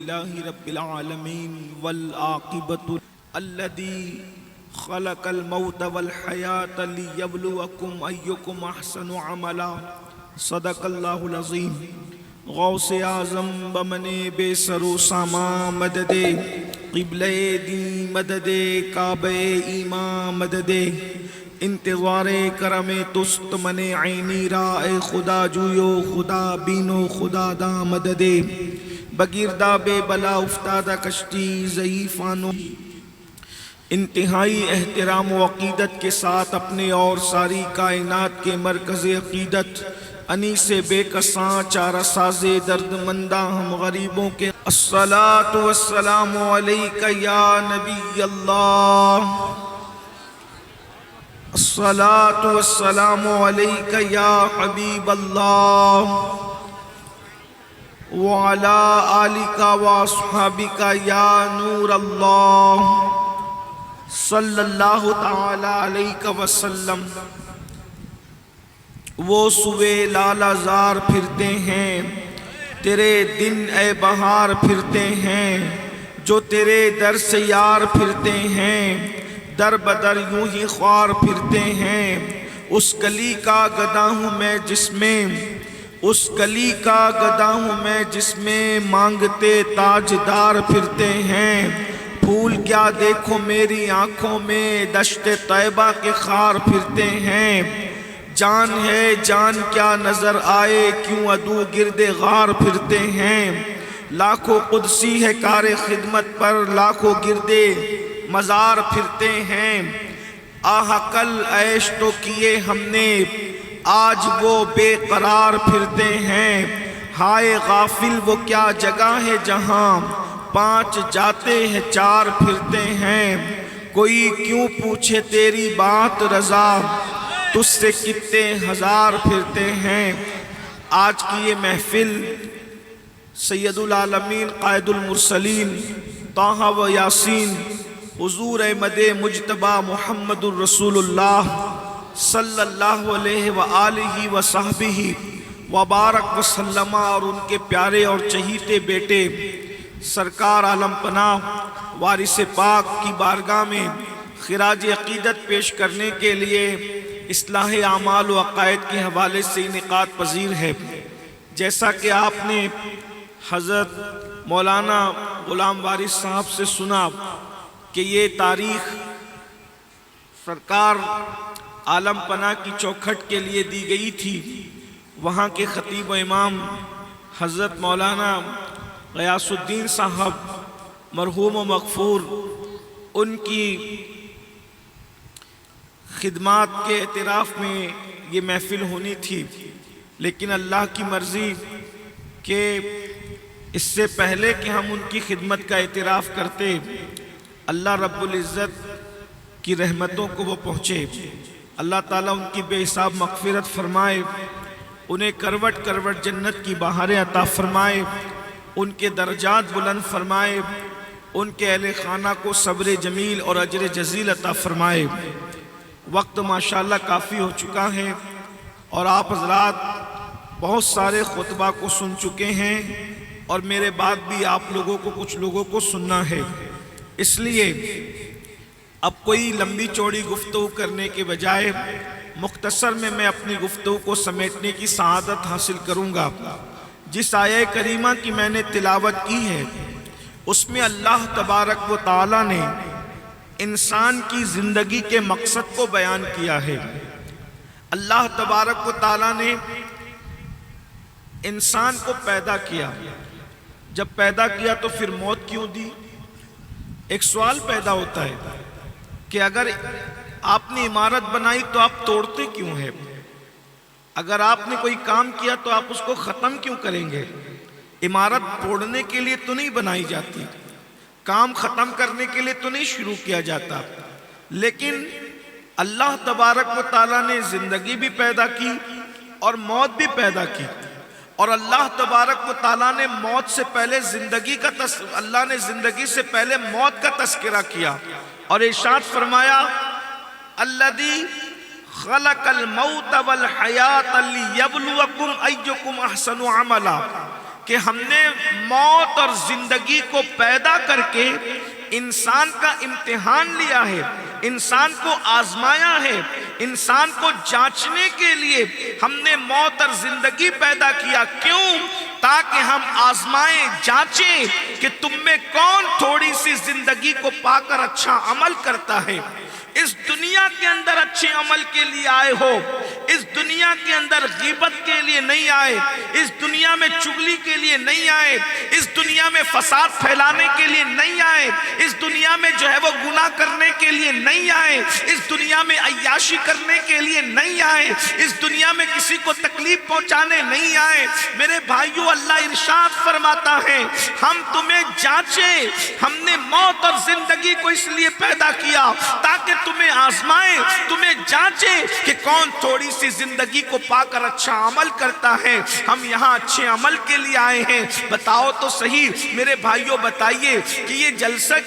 لله رب العالمين والعاقبة الذي خلق الموت والحياة ليبلوكم أيكم أحسن عملا صدق الله العظيم. غوث اعظم بمن بے سر و ساما مدد قبلہ دی مدد کعبہ ایمان مدد انتظار کرم تست من عینی را اے خدا جویو خدا بینو خدا دا مدد بگیردہ بے بلا افتادہ کشتی ضعیفانو انتہائی احترام و عقیدت کے ساتھ اپنے اور ساری کائنات کے مرکز عقیدت انیس بے کساں چارہ ساز درد مندہ ہم غریبوں کے الصلاۃ والسلام علیک یا نبی اللہ، الصلاۃ والسلام علیک یا حبیب اللہ، وعلی آلک واصحابک یا نور اللہ صلی اللہ تعالی علیہ وسلم. وہ سوے لالا زار پھرتے ہیں، تیرے دن اے بہار پھرتے ہیں، جو تیرے در سے یار پھرتے ہیں، در بدر یوں ہی خوار پھرتے ہیں. اس گلی کا گدا ہوں میں جس میں، اس گلی کا گدا ہوں میں جس میں مانگتے تاجدار پھرتے ہیں. پھول کیا دیکھو میری آنکھوں میں، دشت طیبہ کے خار پھرتے ہیں. جان ہے جان کیا نظر آئے، کیوں عدو گرد غار پھرتے ہیں. لاکھوں قدسی ہے کار خدمت پر، لاکھوں گرد مزار پھرتے ہیں. آہ کل عیش تو کیے ہم نے، آج وہ بے قرار پھرتے ہیں. ہائے غافل وہ کیا جگہ ہے جہاں پانچ جاتے ہیں چار پھرتے ہیں. کوئی کیوں پوچھے تیری بات رضا، تجھ سے کتنے ہزار پھرتے ہیں. آج کی یہ محفل سید العالمین قائد المرسلین طٰہٰ و یاسین حضور احمد مجتبیٰ محمد الرسول اللہ صلی اللہ علیہ وآلہ وصحبہ وبارک وسلم اور ان کے پیارے اور چہیتے بیٹے سرکار عالم پناہ وارث پاک کی بارگاہ میں خراج عقیدت پیش کرنے کے لیے اصلاح اعمال و عقائد کے حوالے سے انعقاد پذیر ہے. جیسا کہ آپ نے حضرت مولانا غلام وارث صاحب سے سنا کہ یہ تاریخ سرکار عالم پناہ کی چوکھٹ کے لیے دی گئی تھی. وہاں کے خطیب و امام حضرت مولانا غیاث الدین صاحب مرحوم و مغفور، ان کی خدمات کے اعتراف میں یہ محفل ہونی تھی. لیکن اللہ کی مرضی کہ اس سے پہلے کہ ہم ان کی خدمت کا اعتراف کرتے، اللہ رب العزت کی رحمتوں کو وہ پہنچے. اللہ تعالیٰ ان کی بے حساب مغفرت فرمائے، انہیں کروٹ کروٹ جنت کی بہاریں عطا فرمائے، ان کے درجات بلند فرمائے، ان کے اہل خانہ کو صبر جمیل اور اجر جزیل عطا فرمائے. وقت ماشاءاللہ کافی ہو چکا ہے اور آپ حضرات بہت سارے خطبہ کو سن چکے ہیں اور میرے بعد بھی آپ لوگوں کو کچھ لوگوں کو سننا ہے. اس لیے اب کوئی لمبی چوڑی گفتگو کرنے کے بجائے مختصر میں اپنی گفتگو کو سمیٹنے کی سعادت حاصل کروں گا. جس آیہ کریمہ کی میں نے تلاوت کی ہے اس میں اللہ تبارک و تعالی نے انسان کی زندگی کے مقصد کو بیان کیا ہے. اللہ تبارک و تعالی نے انسان کو پیدا کیا، جب پیدا کیا تو پھر موت کیوں دی؟ ایک سوال پیدا ہوتا ہے کہ اگر آپ نے عمارت بنائی تو آپ توڑتے کیوں ہیں؟ اگر آپ نے کوئی کام کیا تو آپ اس کو ختم کیوں کریں گے؟ عمارت توڑنے کے لیے تو نہیں بنائی جاتی، کام ختم کرنے کے لیے تو نہیں شروع کیا جاتا. لیکن اللہ تبارک و تعالیٰ نے زندگی بھی پیدا کی اور موت بھی پیدا کی، اور اللہ تبارک و تعالیٰ نے موت سے پہلے اللہ نے زندگی سے پہلے موت کا تذکرہ کیا اور ارشاد فرمایا الذی خلق الموت والحیات لیبلوکم ایکم احسن عملا، کہ ہم نے موت اور زندگی کو پیدا کر کے انسان کا امتحان لیا ہے، انسان کو آزمایا ہے، انسان کو جانچنے کے لیے ہم نے موت اور زندگی پیدا کیا۔ کیوں؟ تاکہ ہم آزمائیں، جانچیں کہ تم میں کون تھوڑی سی زندگی کو پا کر اچھا عمل کرتا ہے۔ اس دنیا کے اندر اچھے عمل کے لیے آئے ہو، اس دنیا کے اندر غیبت کے لیے نہیں آئے، اس دنیا میں چغلی کے لیے نہیں آئے، اس دنیا میں فساد پھیلانے کے لیے نہیں آئے، اس دنیا میں جو ہے وہ گناہ کرنے کے لیے نہیں آئے، اس دنیا میں عیاشی کرنے کے لیے نہیں آئے، اس دنیا میں کسی کو تکلیف پہنچانے نہیں آئے۔ میرے بھائیو، اللہ ارشاد فرماتا ہے ہم تمہیں جانچیں، ہم نے موت اور زندگی کو اس لیے پیدا کیا تاکہ تمہیں آزمائیں، تمہیں جانچیں کہ کون تھوڑی سی زندگی کو پا کر اچھا عمل کرتا ہے۔ ہم یہاں اچھے عمل کے لیے آئے ہیں۔ بتاؤ تو صحیح میرے بھائیوں، بتائیے کہ یہ جلسے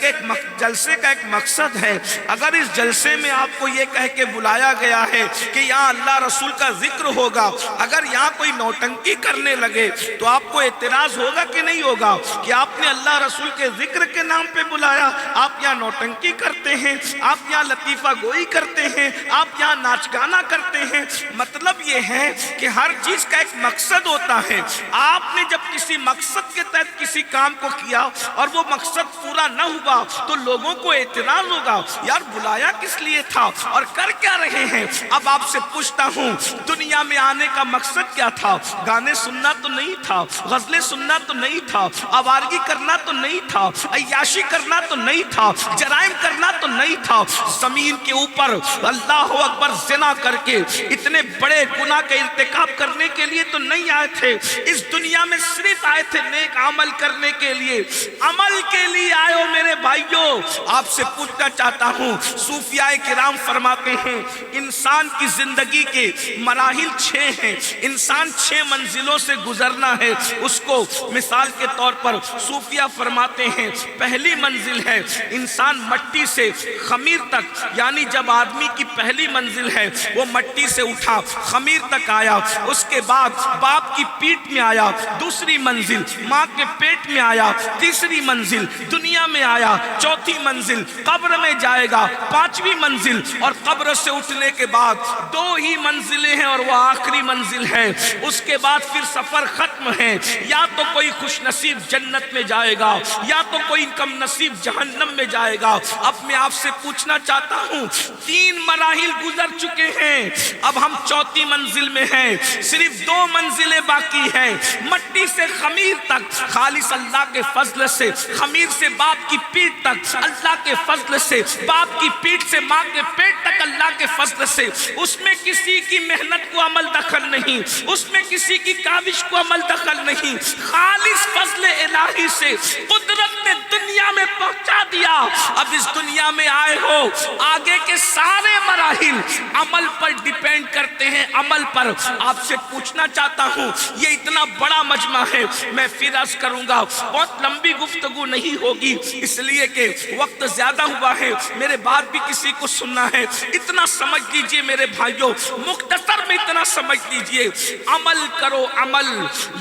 کا ایک مقصد ہے۔ اگر اس جلسے میں آپ کو یہ کہہ کے بلایا گیا ہے کہ یہاں اللہ رسول کا ذکر ہوگا، اگر یہاں کوئی نوٹنکی کرنے لگے تو آپ کو اعتراض ہوگا کہ نہیں ہوگا کہ آپ نے اللہ رسول کے ذکر کے نام پہ بلایا، آپ یہاں نوٹنکی کرتے ہیں، آپ یہاں لطیفہ گوئی کرتے ہیں، آپ یہاں ناچ گانا کرتے ہیں۔ مطلب یہ ہے کہ ہر چیز کا ایک مقصد ہوتا ہے۔ آپ نے جب کسی مقصد کے تحت کسی کام کو کیا اور وہ مقصد پورا نہ ہوا تو لوگوں کو اعتراض ہوگا، یار بلایا کس لیے تھا اور کر کیا رہے ہیں۔ اب آپ سے پوچھتا ہوں، دنیا میں آنے کا مقصد کیا تھا؟ گانے سننا تو نہیں تھا، غزلیں سننا تو نہیں تھا، آوارگی کرنا تو نہیں تھا، عیاشی کرنا تو نہیں تھا، جرائم کرنا تو نہیں تھا۔ زمین کے اوپر اللہ اکبر زنا کر کے اتنے بڑے گناہ کا ارتکاب کرنے کے لیے تو نہیں آئے تھے۔ اس دنیا میں صرف آئے تھے نیک عمل کرنے کے لیے، عمل کے لیے آئے ہو میرے بھائیوں۔ آپ سے پوچھنا چاہتا ہوں، صوفیاء کرام فرماتے ہیں انسان کی زندگی کے مراحل 6 ہیں، انسان 6 منزلوں سے گزرنا ہے اس کو۔ مثال کے طور پر صوفیاء فرماتے ہیں پہلی منزل ہے انسان مٹی سے خمیر تک، یعنی جب آدمی کی پہلی منزل ہے وہ مٹی سے اٹھا خمیر تک آیا، اس کے بعد باپ کی پیٹ میں آیا، دوسری منزل ماں کے پیٹ میں آیا، تیسری منزل دنیا میں آیا، چوتھی منزل قبر میں جائے گا، پانچویں منزل اور قبر سے اٹھنے کے بعد 2 ہی منزلیں ہیں اور وہ آخری منزل ہے۔ اس کے بعد پھر سفر ختم ہے، یا تو کوئی خوش نصیب جنت میں جائے گا یا تو کوئی کم نصیب جہنم میں جائے گا۔ اب میں آپ سے پوچھنا چاہتا ہوں 3 مراحل گزر چکے ہیں، اب ہم چوتھی منزل میں ہیں، صرف 2 منزلیں باقی ہیں۔ مٹی سے خمیر تک خالص اللہ کے فضل سے، خمیر سے باپ کی پیٹ تک اللہ کے فضل سے، باپ کی پیٹ سے ماں کے پیٹ تک اللہ کے فضل سے۔ اس میں کسی کی محنت کو عمل دخل نہیں، اس میں کسی کی کاوش کو عمل دخل نہیں، خالص فضل الہی سے قدرت نے دنیا میں پہنچا دیا۔ اب اس دنیا میں آئے ہو، آگے کے سارے مراحل عمل پر ڈیپینڈ کرتے ہیں، عمل پر۔ آپ سے پوچھنا چاہتا ہوں، یہ اتنا بڑا مجمع ہے، میں پھر عرض کروں گا بہت لمبی گفتگو نہیں ہوگی اس لیے کہ وقت زیادہ ہوا ہے، میرے بات بھی کسی کو سننا ہے۔ اتنا سمجھ لیجئے میرے بھائیوں، مختصر میں اتنا سمجھ لیجئے، عمل کرو عمل۔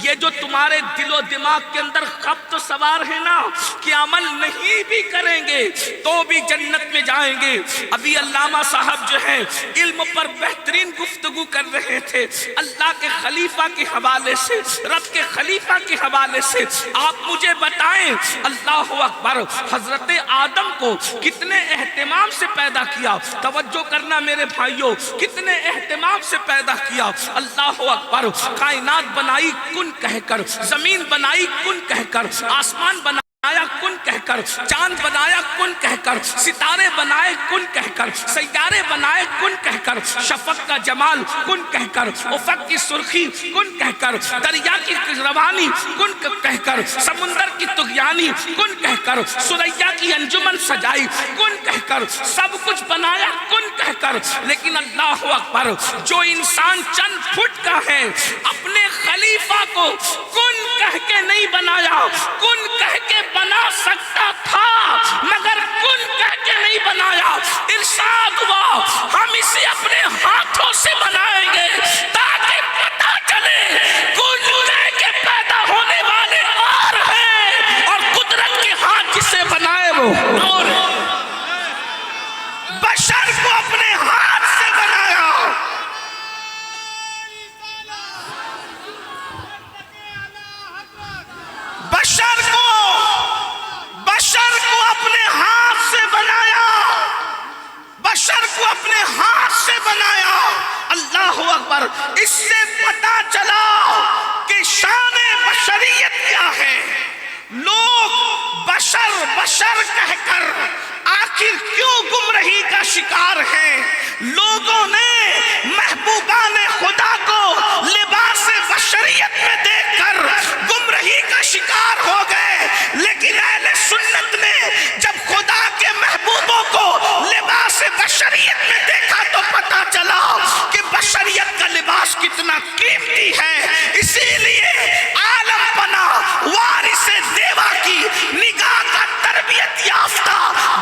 یہ جو تمہارے دل و دماغ کے اندر خبط سوار ہے نا کہ عمل نہیں بھی کریں گے تو بھی جنت میں جائیں گے۔ ابھی علامہ صاحب جو ہے علم پر بہترین گفتگو کر رہے تھے، اللہ کے خلیفہ کے حوالے سے، رب کے خلیفہ کے حوالے سے۔ آپ مجھے بتائیں اللہ اکبر، حضرت آدم کو کتنے اہتمام سے پیدا کیا، توجہ کرنا میرے بھائیوں، کتنے اہتمام سے پیدا کیا۔ اللہ اکبر، کائنات بنائی کن کہہ کر، زمین بنائی کن کہہ کر، آسمان بنایا کن کہہ کر، چاند بنایا کن کہہ کر، ستارے بنائے کن کہہ کر، سیارے بنائے کن کہہ کر، شفق کا جمال کن کہہ کر، افق کی سرخی کن کہہ کر، دریا کی روانی کن کہہ کر، سمندر کی طغیانی کن کہہ کر، سریا کی انجمن سجائی کن کہہ کر، سب کچھ بنایا کن کہہ کر۔ لیکن اللہ اکبر، جو انسان چند فٹ کا ہے اپنے خلیفہ کو کن کہہ کے نہیں بنایا، کن کہہ کے بنا سکتا تھا مگر کن کہہ کے نہیں بنایا۔ ارشاد ہوا ہم اسے اپنے ہاتھوں سے بنائیں گے تاکہ پتہ چلے کن کہہ کے پیدا ہونے والے بشر کہہ کر آخر کیوں گمراہی کا شکار ہے؟ لوگوں نے محبوبان خدا کو لباس بشریت میں دیکھ کر گمراہی کا شکار ہو گئے، لیکن اہل سنت نے جب خدا کے محبوبوں کو لباس بشریت میں دیکھا تو پتہ چلا کہ بشریت کا لباس کتنا قیمتی ہے۔ اسی لیے عالم پناہ وارث دیوا کی نگاہ کا تربیت یافتہ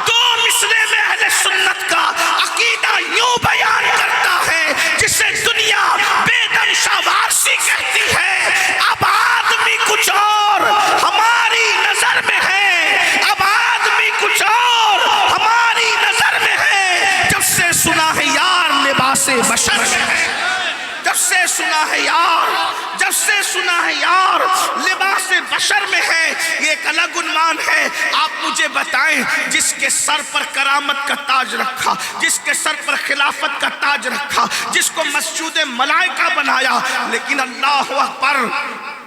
دو مصرے میں اہل سنت کا عقیدہ یوں بیان کرتا ہے جسے دنیا بے دم شاوارسی کہتی ہے۔ اب آدمی کچھ اور ہماری نظر میں ہے، اب آدمی کچھ اور ہماری نظر میں ہے۔ جب سے سنا ہے یار لباس بشر میں ہے، جب سے سنا ہے یار، جب سے سنا ہے یار لباس بشر میں ہے، یہ ایک الگ عنوان ہے۔ آپ مجھے بتائیں، جس کے سر پر کرامت کا تاج رکھا، جس کے سر پر خلافت کا تاج رکھا، جس کو مسجود ملائکہ بنایا، لیکن اللہ اکبر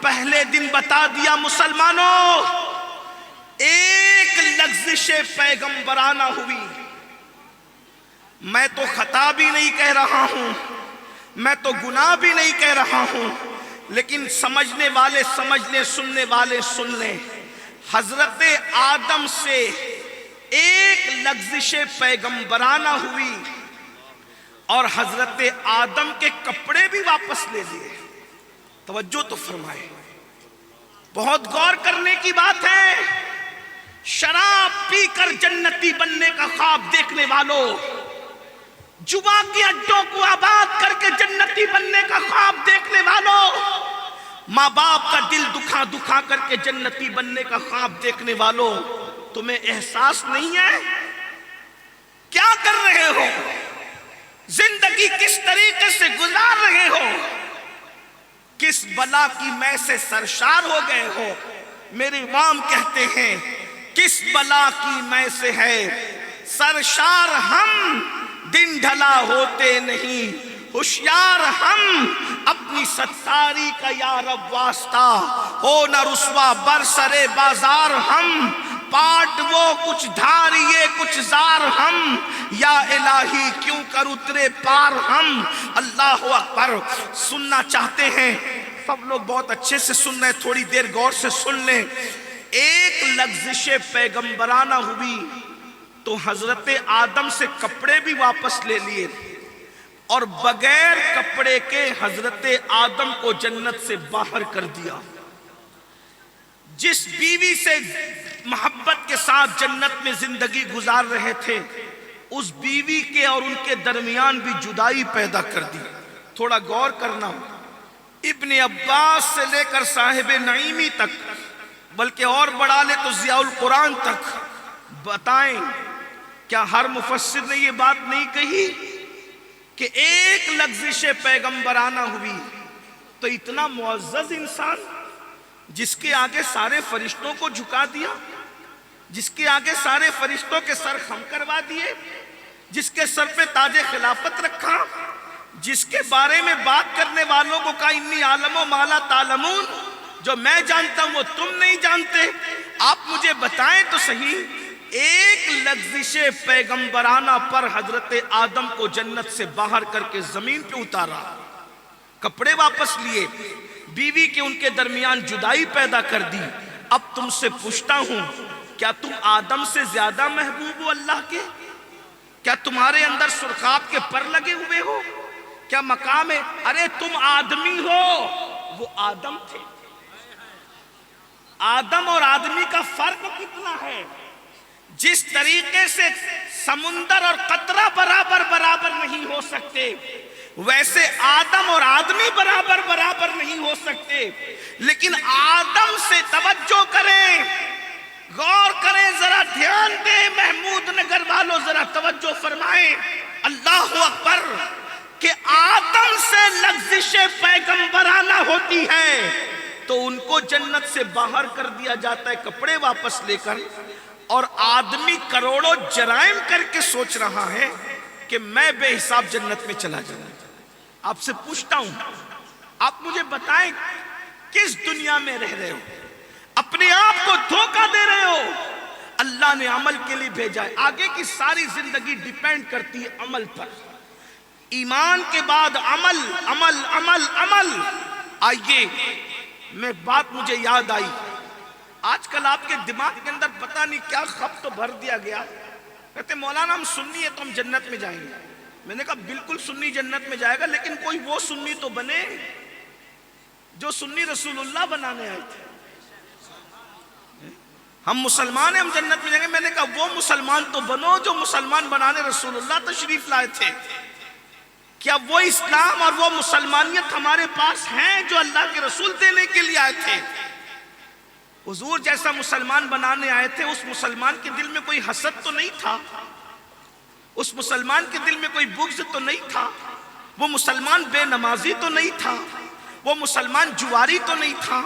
پہلے دن بتا دیا مسلمانوں، ایک لغزش پیغمبرانہ ہوئی۔ میں تو خطا بھی نہیں کہہ رہا ہوں، میں تو گناہ بھی نہیں کہہ رہا ہوں، لیکن سمجھنے والے سمجھ لیں، سننے والے سن لیں۔ حضرت آدم سے ایک لغزش پیغمبرانہ ہوئی اور حضرت آدم کے کپڑے بھی واپس لے لیے۔ توجہ تو فرمائے، بہت غور کرنے کی بات ہے۔ شراب پی کر جنتی بننے کا خواب دیکھنے والوں، جوا کے اڈوں کو آباد کر کے جنتی بننے کا خواب دیکھنے والوں، ماں باپ کا دل دکھا دکھا کر کے جنتی بننے کا خواب دیکھنے والوں، تمہیں احساس نہیں ہے؟ کیا کر رہے ہو؟ زندگی کس طریقے سے گزار رہے ہو؟ کس بلا کی میں سے سرشار ہو گئے ہو؟ میرے امام کہتے ہیں کس بلا کی میں سے ہے سرشار ہم، دن ڈھلا ہوتے نہیں ہوشیار ہم، اپنی ستاری کا یا رب واسطہ ہو نہ رسوا برسرے بازار ہم، پاٹ وہ کچھ دھاریے کچھ زار ہم، یا الہی کیوں کر اترے پار ہم۔ اللہ اکبر۔ سننا چاہتے ہیں سب لوگ بہت اچھے سے سن رہے ہیں، تھوڑی دیر غور سے سن لیں۔ ایک لغزش پیغمبرانہ ہوئی تو حضرت آدم سے کپڑے بھی واپس لے لیے اور بغیر کپڑے کے حضرت آدم کو جنت سے باہر کر دیا۔ جس بیوی سے محبت کے ساتھ جنت میں زندگی گزار رہے تھے، اس بیوی کے اور ان کے درمیان بھی جدائی پیدا کر دی۔ تھوڑا غور کرنا، ابن عباس سے لے کر صاحب نعیمی تک، بلکہ اور بڑھا لے تو ضیاء القرآن تک، بتائیں کیا ہر مفسر نے یہ بات نہیں کہی کہ ایک لغزش پیغمبرانہ ہوئی تو اتنا معزز انسان جس کے آگے سارے فرشتوں کو جھکا دیا، جس کے آگے سارے فرشتوں کے سر خم کروا دیے، جس کے سر پہ تاج خلافت رکھا، جس کے بارے میں بات کرنے والوں کو کہا انی عالم و مالا تعلمون، جو میں جانتا ہوں وہ تم نہیں جانتے۔ آپ مجھے بتائیں تو صحیح، ایک لغزش پیغمبرانہ پر حضرت آدم کو جنت سے باہر کر کے زمین پہ اتارا، کپڑے واپس لیے، بیوی کے ان کے درمیان جدائی پیدا کر دی۔ اب تم سے پوچھتا ہوں، کیا تم آدم سے زیادہ محبوب ہو اللہ کے؟ کیا تمہارے اندر سرخاب کے پر لگے ہوئے ہو؟ کیا مقام ہے؟ ارے تم آدمی ہو، وہ آدم تھے۔ آدم اور آدمی کا فرق کتنا ہے؟ جس طریقے سے سمندر اور قطرہ برابر نہیں ہو سکتے، ویسے آدم اور آدمی برابر نہیں ہو سکتے۔ لیکن آدم سے توجہ کریں، غور کریں، ذرا دھیان دیں، محمود نگر والوں ذرا توجہ فرمائیں۔ اللہ اکبر۔ کہ آدم سے لغزش پیغمبرانہ ہوتی ہے تو ان کو جنت سے باہر کر دیا جاتا ہے کپڑے واپس لے کر، اور آدمی کروڑوں جرائم کر کے سوچ رہا ہے کہ میں بے حساب جنت میں چلا جاؤں۔ آپ سے پوچھتا ہوں، آپ مجھے بتائیں کس دنیا میں رہ رہے ہو؟ اپنے آپ کو دھوکہ دے رہے ہو۔ اللہ اللہ نے عمل کے لیے بھیجا ہے. آگے کی ساری زندگی ڈیپینڈ کرتی ہے عمل پر. ایمان کے بعد عمل عمل عمل عمل. آئیے میں بات مجھے یاد آئی. آج کل آپ کے دماغ کے اندر پتہ نہیں کیا خبر تو بھر دیا گیا. کہتے مولانا ہم سنی ہے تو ہم جنت میں جائیں گے. میں نے کہا بالکل سنی جنت میں جائے گا, لیکن کوئی وہ سنی تو بنے جو سنی رسول اللہ بنانے آئے تھے. ہم مسلمان ہیں ہم جنت میں جائیں گے. میں نے کہا وہ مسلمان تو بنو جو مسلمان بنانے رسول اللہ تشریف لائے تھے. کیا وہ اسلام اور وہ مسلمانیت ہمارے پاس ہیں جو اللہ کے رسول دینے کے لیے آئے تھے؟ حضور جیسا مسلمان بنانے آئے تھے. اس مسلمان کے دل میں کوئی حسد تو نہیں تھا, اس مسلمان کے دل میں کوئی بغض تو نہیں تھا, وہ مسلمان بے نمازی تو نہیں تھا, وہ مسلمان جواری تو نہیں تھا,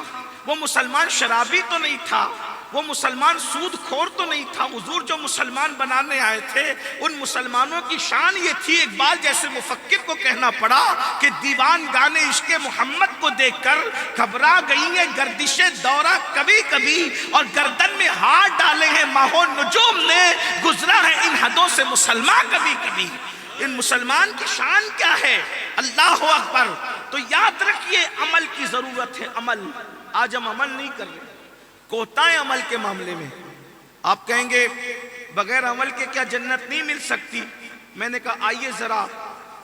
وہ مسلمان شرابی تو نہیں تھا, وہ مسلمان سود خور تو نہیں تھا. حضور جو مسلمان بنانے آئے تھے ان مسلمانوں کی شان یہ تھی. اقبال جیسے مفکر کو کہنا پڑا کہ دیوان گانے عشق محمد کو دیکھ کر گھبرا گئی ہیں گردشیں دورہ کبھی کبھی, اور گردن میں ہاتھ ڈالے ہیں ماہو نجوم نے, گزرا ہے ان حدوں سے مسلمان کبھی کبھی. ان مسلمان کی شان کیا ہے؟ اللہ اکبر. تو یاد رکھیے عمل کی ضرورت ہے. عمل آج ہم عمل نہیں کر رہے, کوتاہیں عمل کے معاملے میں. آپ کہیں گے بغیر عمل کے کیا جنت نہیں مل سکتی؟ میں نے کہا آئیے ذرا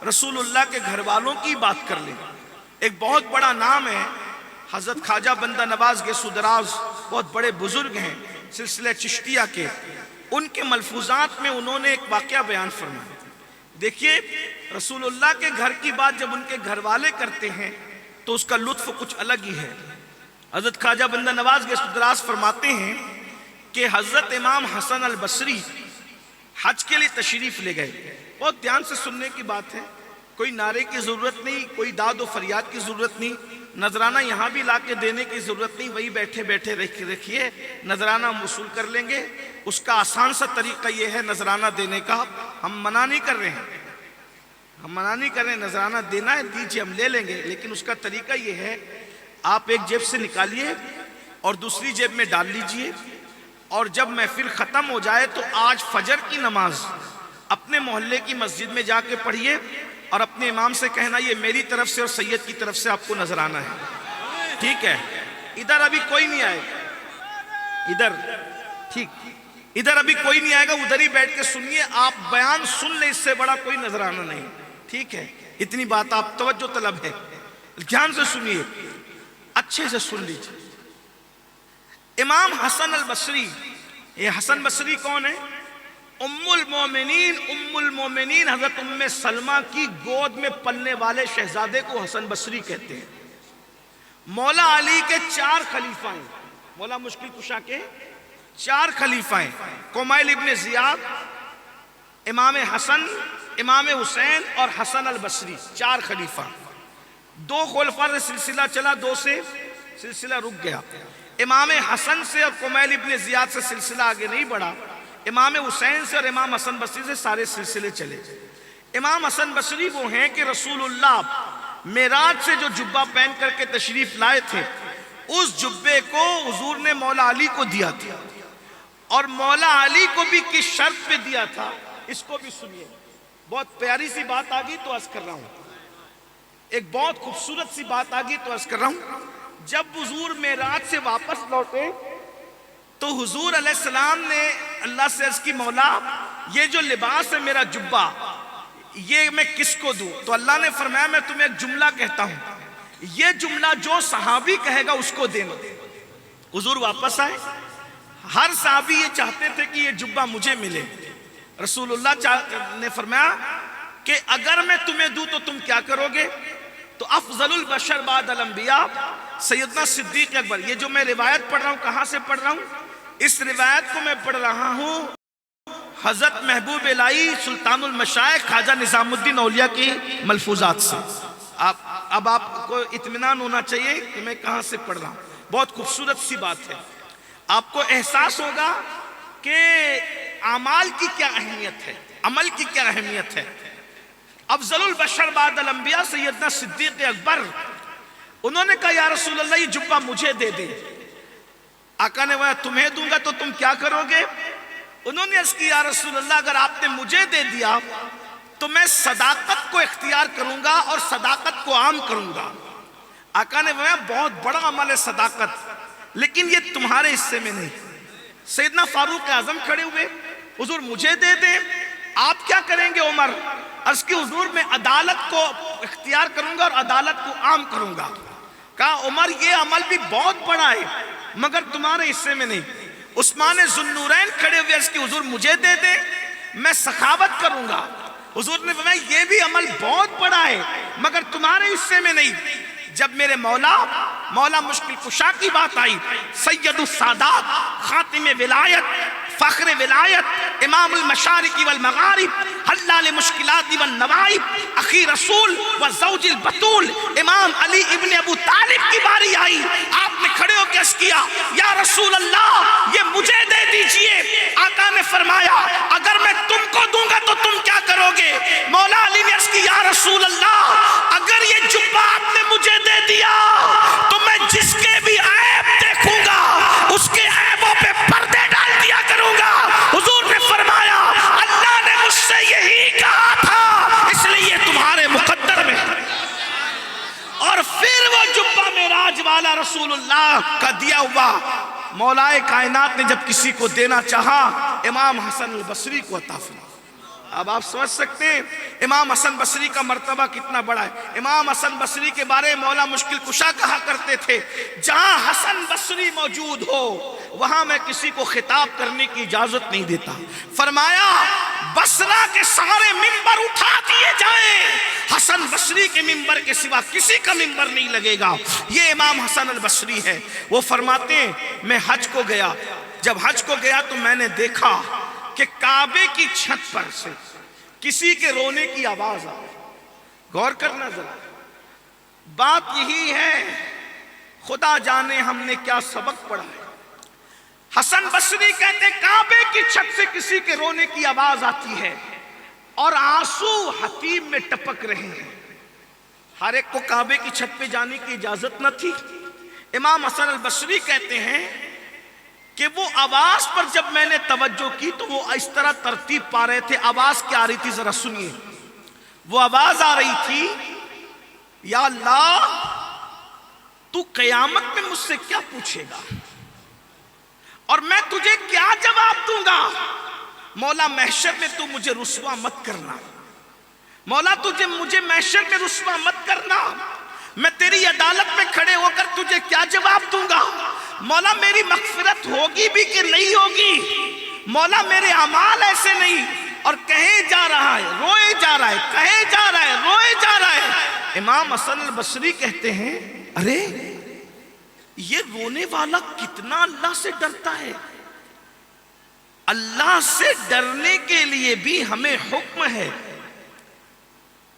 رسول اللہ کے گھر والوں کی بات کر لیں. ایک بہت بڑا نام ہے حضرت خواجہ بندہ نواز گیسو دراز, بہت بڑے بزرگ ہیں سلسلہ چشتیہ کے. ان کے ملفوظات میں انہوں نے ایک واقعہ بیان فرمایا. دیکھیے رسول اللہ کے گھر کی بات جب ان کے گھر والے کرتے ہیں تو اس کا لطف کچھ الگ ہی ہے. حضرت خواجہ بندہ نواز گیسو دراز فرماتے ہیں کہ حضرت امام حسن البصری حج کے لیے تشریف لے گئے. بہت دھیان سے سننے کی بات ہے, کوئی نعرے کی ضرورت نہیں, کوئی داد و فریاد کی ضرورت نہیں, نذرانہ یہاں بھی لا کے دینے کی ضرورت نہیں. وہی بیٹھے بیٹھے رکھیے نذرانہ ہم وصول کر لیں گے. اس کا آسان سا طریقہ یہ ہے نذرانہ دینے کا. ہم منع نہیں کر رہے ہیں, ہم منع نہیں کر رہے ہیں, نذرانہ دینا ہے دیجیے ہم لے لیں گے. لیکن اس کا طریقہ یہ ہے آپ ایک جیب سے نکالیے اور دوسری جیب میں ڈال لیجئے, اور جب محفل ختم ہو جائے تو آج فجر کی نماز اپنے محلے کی مسجد میں جا کے پڑھیے اور اپنے امام سے کہنا یہ میری طرف سے اور سید کی طرف سے آپ کو نذرانہ ہے. ٹھیک ہے, ادھر ابھی کوئی نہیں آئے گا, ادھر ٹھیک, ادھر ابھی کوئی نہیں آئے گا, ادھر ہی بیٹھ کے سنیے. آپ بیان سن لیں, اس سے بڑا کوئی نذرانہ نہیں. ٹھیک ہے, اتنی بات آپ توجہ طلب ہے, دھیان سے سنیے, اچھے سے سن لیجیے. امام حسن البصری, یہ حسن بصری کون ہے؟ ام المومنین حضرت ام سلمہ کی گود میں پلنے والے شہزادے کو حسن بصری کہتے ہیں. مولا علی کے 4 خلیفہ ہیں, مولا مشکل کشا کے 4 خلیفہ ہیں. کمیل ابن زیاد, امام حسن, امام حسین اور حسن البصری, 4 خلیفہ. 2 خلفاء سے سلسلہ چلا, 2 سے سلسلہ رک گیا. امام حسن سے اور کمیل ابن زیاد سے سلسلہ آگے نہیں بڑھا. امام حسین سے اور امام حسن بصری سے سارے سلسلے چلے. امام حسن بصری وہ ہیں کہ رسول اللہ معراج سے جو جبہ پہن کر کے تشریف لائے تھے اس جبے کو حضور نے مولا علی کو دیا تھا, اور مولا علی کو بھی کس شرط پہ دیا تھا اس کو بھی سنیے. بہت پیاری سی بات آگئی تو عرض کر رہا ہوں, ایک بہت خوبصورت سی بات آگئی تو عرض کر رہا ہوں. جب حضور معراج سے واپس لوٹے تو حضور علیہ السلام نے اللہ سے عرض کی مولا یہ جو لباس ہے میرا جبہ یہ میں کس کو دوں؟ تو اللہ نے فرمایا میں تمہیں ایک جملہ کہتا ہوں, یہ جملہ جو صحابی کہے گا اس کو دینا. حضور واپس آئے, ہر صحابی یہ چاہتے تھے کہ یہ جبہ مجھے ملے. رسول اللہ نے فرمایا کہ اگر میں تمہیں دوں تو تم کیا کرو گے؟ تو افضل البشر بعد الانبیاء سیدنا صدیق اکبر, یہ جو میں روایت پڑھ رہا ہوں کہاں سے پڑھ رہا ہوں؟ اس روایت کو میں پڑھ رہا ہوں حضرت محبوب الہی سلطان المشائخ خواجہ نظام الدین اولیاء کی ملفوظات سے. اب آپ کو اطمینان ہونا چاہیے کہ میں کہاں سے پڑھ رہا ہوں. بہت خوبصورت سی بات ہے, آپ کو احساس ہوگا کہ اعمال کی کیا اہمیت ہے, عمل کی کیا اہمیت ہے. افضل البشر بعد الانبیاء سیدنا صدیق اکبر, انہوں نے کہا یا رسول اللہ یہ جبہ مجھے دے دے. آقا نے وہ تمہیں دوں گا تو تم کیا کرو گے؟ انہوں نے عرض کی یا رسول اللہ اگر آپ نے مجھے دے دیا تو میں صداقت کو اختیار کروں گا اور صداقت کو عام کروں گا۔ آقا نے فرمایا بہت بڑا عمل ہے صداقت، لیکن یہ تمہارے حصے میں نہیں۔ سیدنا فاروق اعظم کھڑے ہوئے، حضور مجھے دے دیں، آپ کیا کریں گے عمر؟ عرض کی حضور میں عدالت کو اختیار کروں گا اور عدالت کو عام کروں گا۔ کہا عمر یہ عمل بھی بہت بڑا ہے مگر تمہارے حصے میں نہیں۔ عثمان ذو النورین کھڑے ہوئے، عرض کی حضور مجھے دے دیں، میں سخاوت کروں گا۔ حضور نے فرمایا یہ بھی عمل بہت بڑا ہے مگر تمہارے حصے میں نہیں۔ جب میرے مولا مشکل کشا کی بات آئی، سید السادات، خاتم ولایت، فخر ولایت، امام المشارق والمغارب، حلال مشکلات والنوائب، اخی رسول و زوج البتول، امام علی ابن ابو طالب کی باری آئی، آپ نے کھڑے ہو کے عرض کیا یا رسول اللہ یہ مجھے دے دیجئے۔ آقا نے فرمایا اگر میں تم کو دوں گا تو تم کیا کرو گے؟ مولا علی نے عرض کی یا رسول اللہ اگر یہ جبہ آپ نے مجھے دے دیا تو میں جس کے بھی عیب دیکھوں گا اس کے عیبوں پہ پردے ڈال دیا کروں گا۔ حضور نے فرمایا اللہ نے مجھ سے یہی کہا تھا اس لیے تمہارے مقدر میں۔ اور پھر وہ جبہ معراج والا رسول اللہ کا دیا ہوا مولا کائنات نے جب کسی کو دینا چاہا امام حسن البصری کو عطا فرمایا۔ اب آپ سمجھ سکتے ہیں امام حسن بصری کا مرتبہ کتنا بڑا ہے۔ امام حسن بصری کے بارے مولا مشکل کشا کہا کرتے تھے جہاں حسن بصری موجود ہو وہاں میں کسی کو خطاب کرنے کی اجازت نہیں دیتا۔ فرمایا بصرہ کے سارے ممبر اٹھا دیے جائیں، حسن بصری کے ممبر کے سوا کسی کا ممبر نہیں لگے گا۔ یہ امام حسن البصری ہے۔ وہ فرماتے ہیں میں حج کو گیا، جب حج کو گیا تو میں نے دیکھا کہ کعبے کی چھت پر سے کسی کے رونے کی آواز آئی۔ غور کرنا ذرا، بات یہی ہے خدا جانے ہم نے کیا سبق پڑھا ہے۔ حسن بصری کہتے کعبے کی چھت سے کسی کے رونے کی آواز آتی ہے اور آنسو حتیم میں ٹپک رہے ہیں۔ ہر ایک کو کعبے کی چھت پہ جانے کی اجازت نہ تھی۔ امام حسن البصری کہتے ہیں کہ وہ آواز پر جب میں نے توجہ کی تو وہ اس طرح ترتیب پا رہے تھے۔ آواز کیا آ رہی تھی ذرا سنیے۔ وہ آواز آ رہی تھی یا اللہ تو قیامت میں مجھ سے کیا پوچھے گا اور میں تجھے کیا جواب دوں گا؟ مولا محشر میں تو مجھے رسوا مت کرنا، مولا مجھے محشر میں رسوا مت کرنا، میں تیری عدالت میں کھڑے ہو کر تجھے کیا جواب دوں گا؟ مولا میری مغفرت ہوگی بھی کہ نہیں ہوگی؟ مولا میرے اعمال ایسے نہیں، اور کہے جا رہا ہے روئے جا رہا ہے، کہے جا رہا ہے روئے جا رہا ہے۔ امام حسن البصری کہتے ہیں ارے یہ رونے والا کتنا اللہ سے ڈرتا ہے۔ اللہ سے ڈرنے کے لیے بھی ہمیں حکم ہے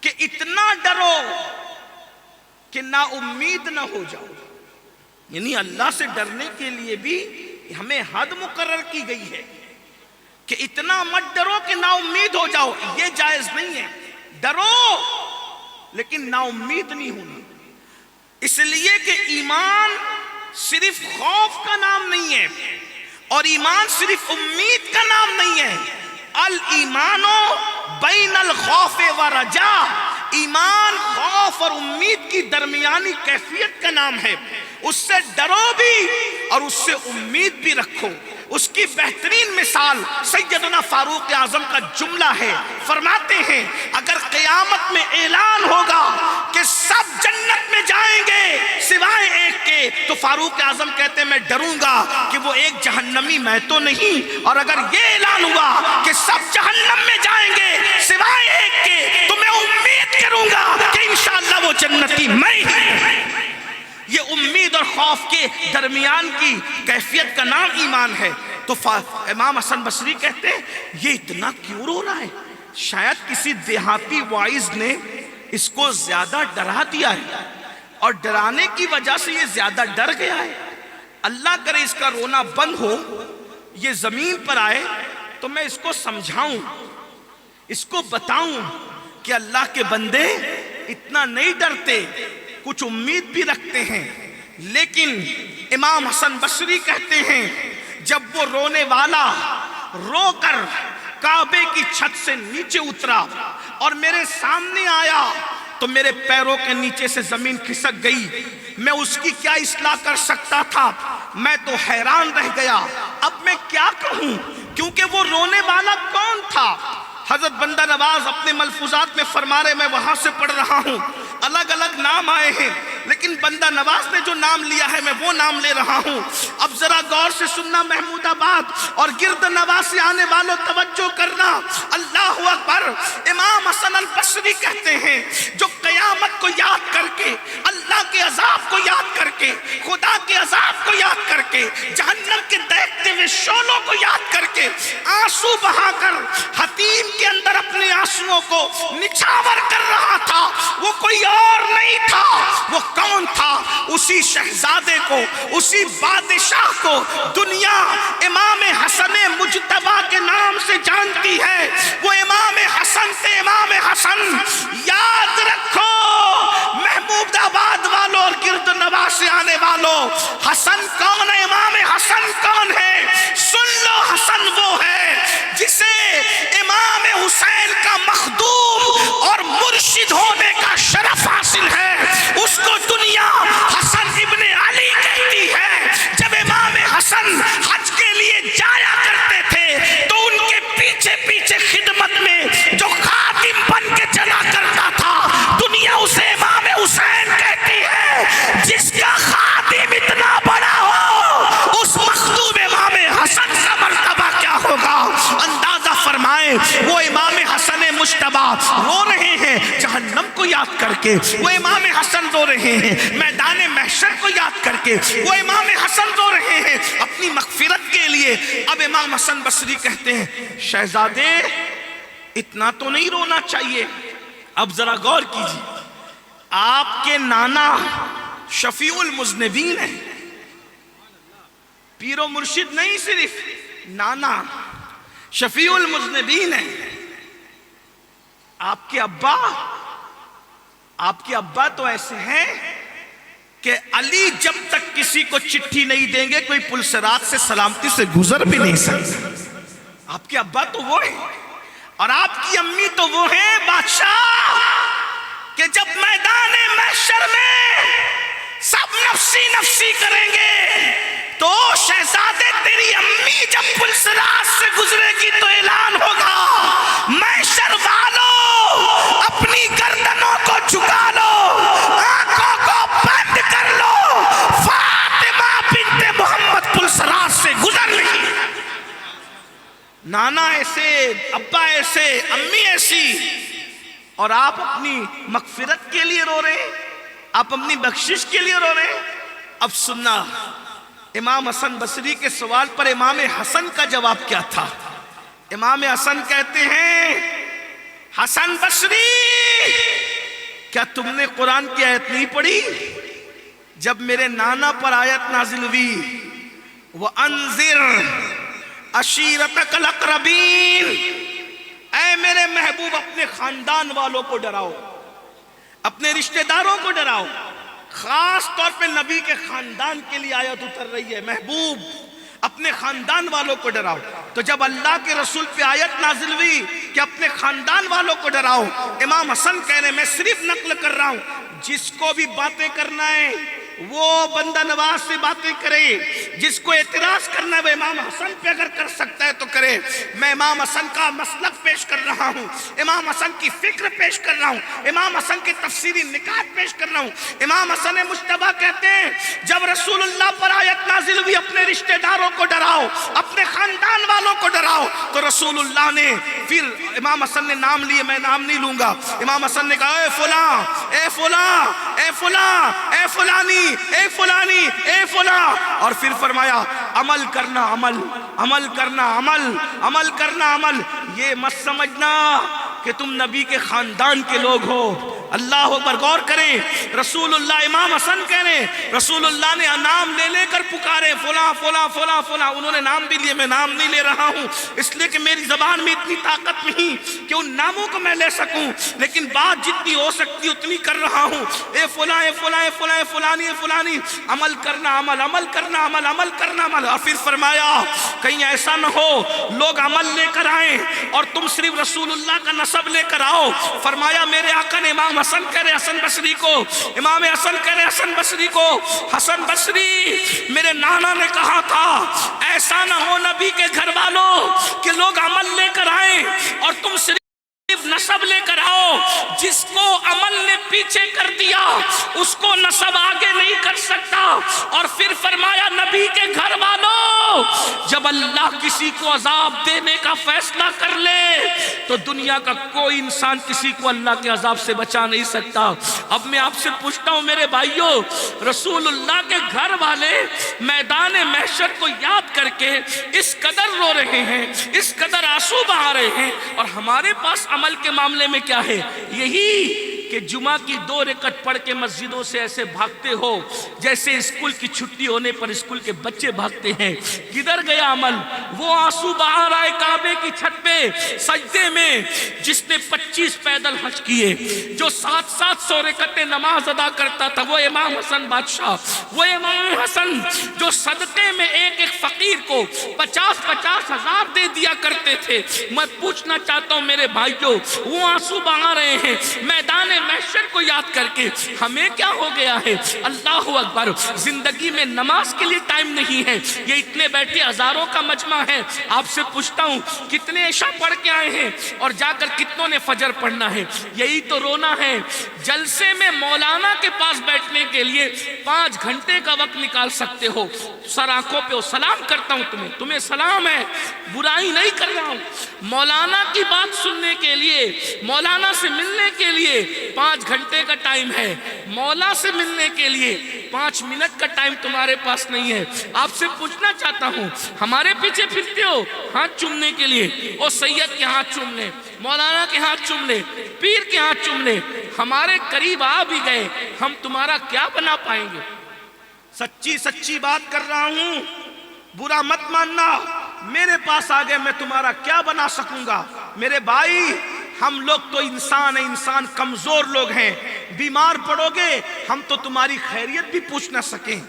کہ اتنا ڈرو کہ نا امید نہ ہو جاؤ، یعنی اللہ سے ڈرنے کے لیے بھی ہمیں حد مقرر کی گئی ہے کہ اتنا مت ڈرو کہ نا امید ہو جاؤ، یہ جائز نہیں ہے۔ ڈرو لیکن نا امید نہیں ہونی، اس لیے کہ ایمان صرف خوف کا نام نہیں ہے اور ایمان صرف امید کا نام نہیں ہے۔ الایمانو بین الخوف و رجا، ایمان خوف اور امید کی درمیانی کیفیت کا نام ہے۔ اس سے ڈرو بھی اور اس سے امید بھی رکھو۔ اس کی بہترین مثال سیدنا فاروق اعظم کا جملہ ہے، فرماتے ہیں اگر قیامت میں اعلان ہوگا کہ سب جنت میں جائیں گے سوائے ایک کے، تو فاروق اعظم کہتے ہیں میں ڈروں گا کہ وہ ایک جہنمی میں تو نہیں، اور اگر یہ اعلان ہوا کہ سب جہنم میں جائیں گے سوائے ایک کے تو میں امید کروں گا کہ انشاءاللہ وہ جنتی میں ہی ہوں۔ یہ امید اور خوف کے درمیان کی کیفیت کا نام ایمان ہے۔ تو امام حسن بصری کہتے ہیں یہ اتنا کیوں رو رہا ہے؟ شاید کسی دیہاتی وائز نے اس کو زیادہ ڈرا دیا ہے اور ڈرانے کی وجہ سے یہ زیادہ ڈر گیا ہے۔ اللہ کرے اس کا رونا بند ہو، یہ زمین پر آئے تو میں اس کو سمجھاؤں، اس کو بتاؤں کہ اللہ کے بندے اتنا نہیں ڈرتے، کچھ امید بھی رکھتے ہیں۔ لیکن امام حسن بصری کہتے ہیں جب وہ رونے والا رو کر کعبے کی چھت سے نیچے اترا اور میرے سامنے آیا تو میرے پیروں کے نیچے سے زمین کھسک گئی. میں اس کی کیا اصلاح کر سکتا تھا؟ میں تو حیران رہ گیا. اب میں کیا کہوں کیونکہ وہ رونے والا کون تھا؟ حضرت بندہ نواز اپنے ملفوظات میں فرما رہے، میں وہاں سے پڑھ رہا ہوں، الگ الگ نام آئے ہیں لیکن بندہ نواز نے جو نام لیا ہے میں وہ نام لے رہا ہوں. اب ذرا غور سے سننا محمود آباد اور گرد نواز سے آنے والوں توجہ کرنا. اللہ اکبر. امام حسن البصری کہتے ہیں جو قیامت کو یاد کر کے، اللہ کے عذاب کو یاد کر کے، خدا کے عذاب کو یاد کر کے، جہنم کے دیکھتے ہوئے شعلوں کو یاد کر کے آنسو بہا کر حتیم کے اندر اپنے آنسوؤں کو نچھاور کر رہا تھا، وہ کوئی اور نہیں تھا. وہ کون تھا؟ اسی شہزادے کو، اسی بادشاہ کو دنیا امام حسن مجتبی کے نام سے جانتی ہے. وہ امام حسن سے امام حسن. یاد رکھو محمود آباد والوں اور گرد نواز سے آنے والوں، حسن کون ہے؟ امام حسن کون ہے؟ سن لو، حسن وہ ہے جسے امام حسین کا مخدوم اور مرشد ہونے کا شرف حاصل ہے. اس کو دنیا حسن ابن علی کہتی ہے. جب امام حسن حج کے لیے جایا کرتے تھے تو ان کے پیچھے پیچھے خدمت میں جو خادم بن کے چلا کرتا تھا دنیا اسے امام حسین کہتی ہے. جس کا خادم اتنا بڑا ہو اس مخدوم امام حسن کا مرتبہ کیا ہوگا؟ اندازہ فرمائیں. وہ امام حسن مجتبی رو رہے ہیں جہنم کو یاد کر کے، وہ امام حسن رو رہے ہیں میدان محشر کو یاد کر کے، وہ امام حسن رو رہے ہیں اپنی مغفرت کے لیے. اب امام حسن بصری کہتے ہیں شہزادے اتنا تو نہیں رونا چاہیے. اب ذرا غور کیجیے، آپ کے نانا شفیع المذنبین ہیں، پیر و مرشد نہیں، صرف نانا شفیع المذنبین ہیں. آپ کے ابا تو ایسے ہیں کہ علی جب تک کسی کو چٹھی نہیں دیں گے کوئی پلسرات سے سلامتی سے گزر بھی نہیں سکتا. آپ کے ابا تو وہ ہیں اور آپ کی امی تو وہ ہیں بادشاہ کہ جب میدان محشر میں سب نفسی نفسی کریں گے تو شہزادے تیری امی جب پلسرات سے گزرے گی تو اعلان ہوگا محشر والو اپنی گردنوں کو جھکا لو، آنکھوں کو بند کر لو، فاطمہ بنت محمد پلسرات سے گزر رہی. نانا ایسے، ابا ایسے، امی ایسی، اور آپ اپنی مغفرت کے لیے رو رہے ہیں، آپ اپنی بخشش کے لیے رو رہے ہیں. اب سننا امام حسن بصری کے سوال پر امام حسن کا جواب کیا تھا. امام حسن کہتے ہیں حسن بصری کیا تم نے قرآن کی آیت نہیں پڑھی؟ جب میرے نانا پر آیت نازل ہوئی وَأَنذِرْ عَشِيرَتَكَ الْأَقْرَبِينَ، اے میرے محبوب اپنے خاندان والوں کو ڈراؤ، اپنے رشتہ داروں کو ڈراؤ. خاص طور پہ نبی کے خاندان کے لیے آیت اتر رہی ہے، محبوب اپنے خاندان والوں کو ڈراؤ. تو جب اللہ کے رسول پہ آیت نازل ہوئی کہ اپنے خاندان والوں کو ڈراؤ، امام حسن کہہ رہے ہیں میں صرف نقل کر رہا ہوں، جس کو بھی باتیں کرنا ہے وہ بندہ نواز سے باتیں کرے، جس کو اعتراض کرنا ہے وہ امام حسن پہ اگر کر سکتا ہے تو کرے. میں امام حسن کا مسلک پیش کر رہا ہوں، امام حسن کی فکر پیش کر رہا ہوں، امام حسن کے تفسیری نکات پیش کر رہا ہوں. امام حسن مجتبی کہتے ہیں جب رسول اللہ پر آیت نازل ہوئی اپنے رشتہ داروں کو ڈراؤ، اپنے خاندان والوں کو ڈراؤ، تو رسول اللہ نے پھر امام حسن نے نام لیے، میں نام نہیں لوں گا. امام حسن نے کہا اے فلاں، اے فلاں، اے فلاں، اے فلانی، اے فلانی، اے فلاں، اور پھر فرمایا عمل کرنا، عمل، عمل کرنا، عمل، عمل کرنا، عمل. یہ مت سمجھنا کہ تم نبی کے خاندان کے لوگ ہو، اللہ اکبر، غور کریں، رسول اللہ امام حسن کہہ رہے ہیں، رسول اللہ نے نام لے لے کر پکارے، فلاں فلاں فلاں فلاں، انہوں نے نام بھی لیے، میں نام نہیں لے رہا ہوں اس لیے کہ میری زبان میں اتنی طاقت نہیں کہ ان ناموں کو میں لے سکوں، لیکن بات جتنی ہو سکتی اتنی کر رہا ہوں، اے فلاں اے فلاں اے فلاں اے فلانی اے فلانی، عمل کرنا عمل، عمل کرنا عمل، عمل کرنا عمل۔ اور پھر فرمایا کہیں ایسا نہ ہو لوگ عمل لے کر آئیں اور تم صرف رسول اللہ کا نسب لے کر آؤ۔ فرمایا میرے آقا نے امام حسن کہہ رہے حسن بصری کو، امام حسن کہہ رہے حسن بصری کو، حسن بصری میرے نانا نے کہا تھا ایسا نہ ہو نبی کے گھر والوں کہ لوگ عمل لے کر آئیں اور تم صرف نسب لے کر آؤ۔ جس کو عمل نے پیچھے کر دیا اس کو نسب آگے نہیں کر سکتا۔ اور پھر فرمایا نبی کے گھر والوں جب اللہ کسی کو عذاب دینے کا فیصلہ کر لے تو دنیا کا کوئی انسان کسی کو اللہ کے عذاب سے بچا نہیں سکتا۔ اب میں آپ سے پوچھتا ہوں میرے بھائیوں، رسول اللہ کے گھر والے میدان محشر کو یاد کر کے اس قدر رو رہے ہیں، اس قدر آنسو بہا رہے ہیں، اور ہمارے پاس عمل کے معاملے میں کیا ہے؟ یہی کہ جمعہ کی 2 رکعت پڑھ کے مسجدوں سے ایسے بھاگتے ہو جیسے اسکول کی چھٹی ہونے پر اسکول کے بچے بھاگتے ہیں۔ کدھر گیا عمل؟ وہ آنسو بہا رہا ہے کعبے کی چھت پہ سجدے میں جس نے 25 پیدل حج کیے، جو 700 رکعتیں نماز ادا کرتا تھا، وہ امام حسن بادشاہ، وہ امام حسن جو صدقے میں ایک ایک فقیر کو 50-50 ہزار دے دیا کرتے تھے۔ میں پوچھنا چاہتا ہوں میرے بھائیوں، وہ آنسو بہا رہے ہیں میدان محشر کو یاد کر کے، ہمیں کیا ہو گیا ہے؟ اللہ اکبر، زندگی میں نماز کے لیے ٹائم نہیں ہے۔ یہ اتنے بیٹھے ہزاروں کا مجمع ہے، آپ سے پوچھتا ہوں کتنے عشاء پڑھ کے آئے ہیں اور جا کر کتنوں نے فجر پڑھنا ہے؟ یہی تو رونا ہے۔ جلسے میں مولانا کے پاس بیٹھنے کے لیے 5 گھنٹے کا وقت نکال سکتے ہو، سر آنکھوں پہ ہو، سلام کرتا ہوں تمہیں سلام ہے، برائی نہیں کر رہا ہوں۔ مولانا کی بات سننے کے لیے، مولانا سے ملنے کے لیے 5 گھنٹے کا ٹائم ہے، مولا سے ملنے کے لیے 5 منٹ کا ٹائم تمہارے پاس نہیں ہے۔ آپ سے پوچھنا چاہتا ہوں، ہمارے پیچھے پھرتے ہو ہاتھ چومنے کے لیے، او سید کے ہاتھ چوم لے، مولانا کے ہاتھ چوم لے، پیر کے ہاتھ چوم لے، ہمارے قریب آ بھی گئے، ہم تمہارا کیا بنا پائیں گے؟ سچی سچی بات کر رہا ہوں، برا مت ماننا، میرے پاس آ گئے میں تمہارا کیا بنا سکوں گا؟ میرے بھائی ہم لوگ تو انسان ہیں، انسان کمزور لوگ ہیں، بیمار پڑو گے ہم تو تمہاری خیریت بھی پوچھ نہ سکیں،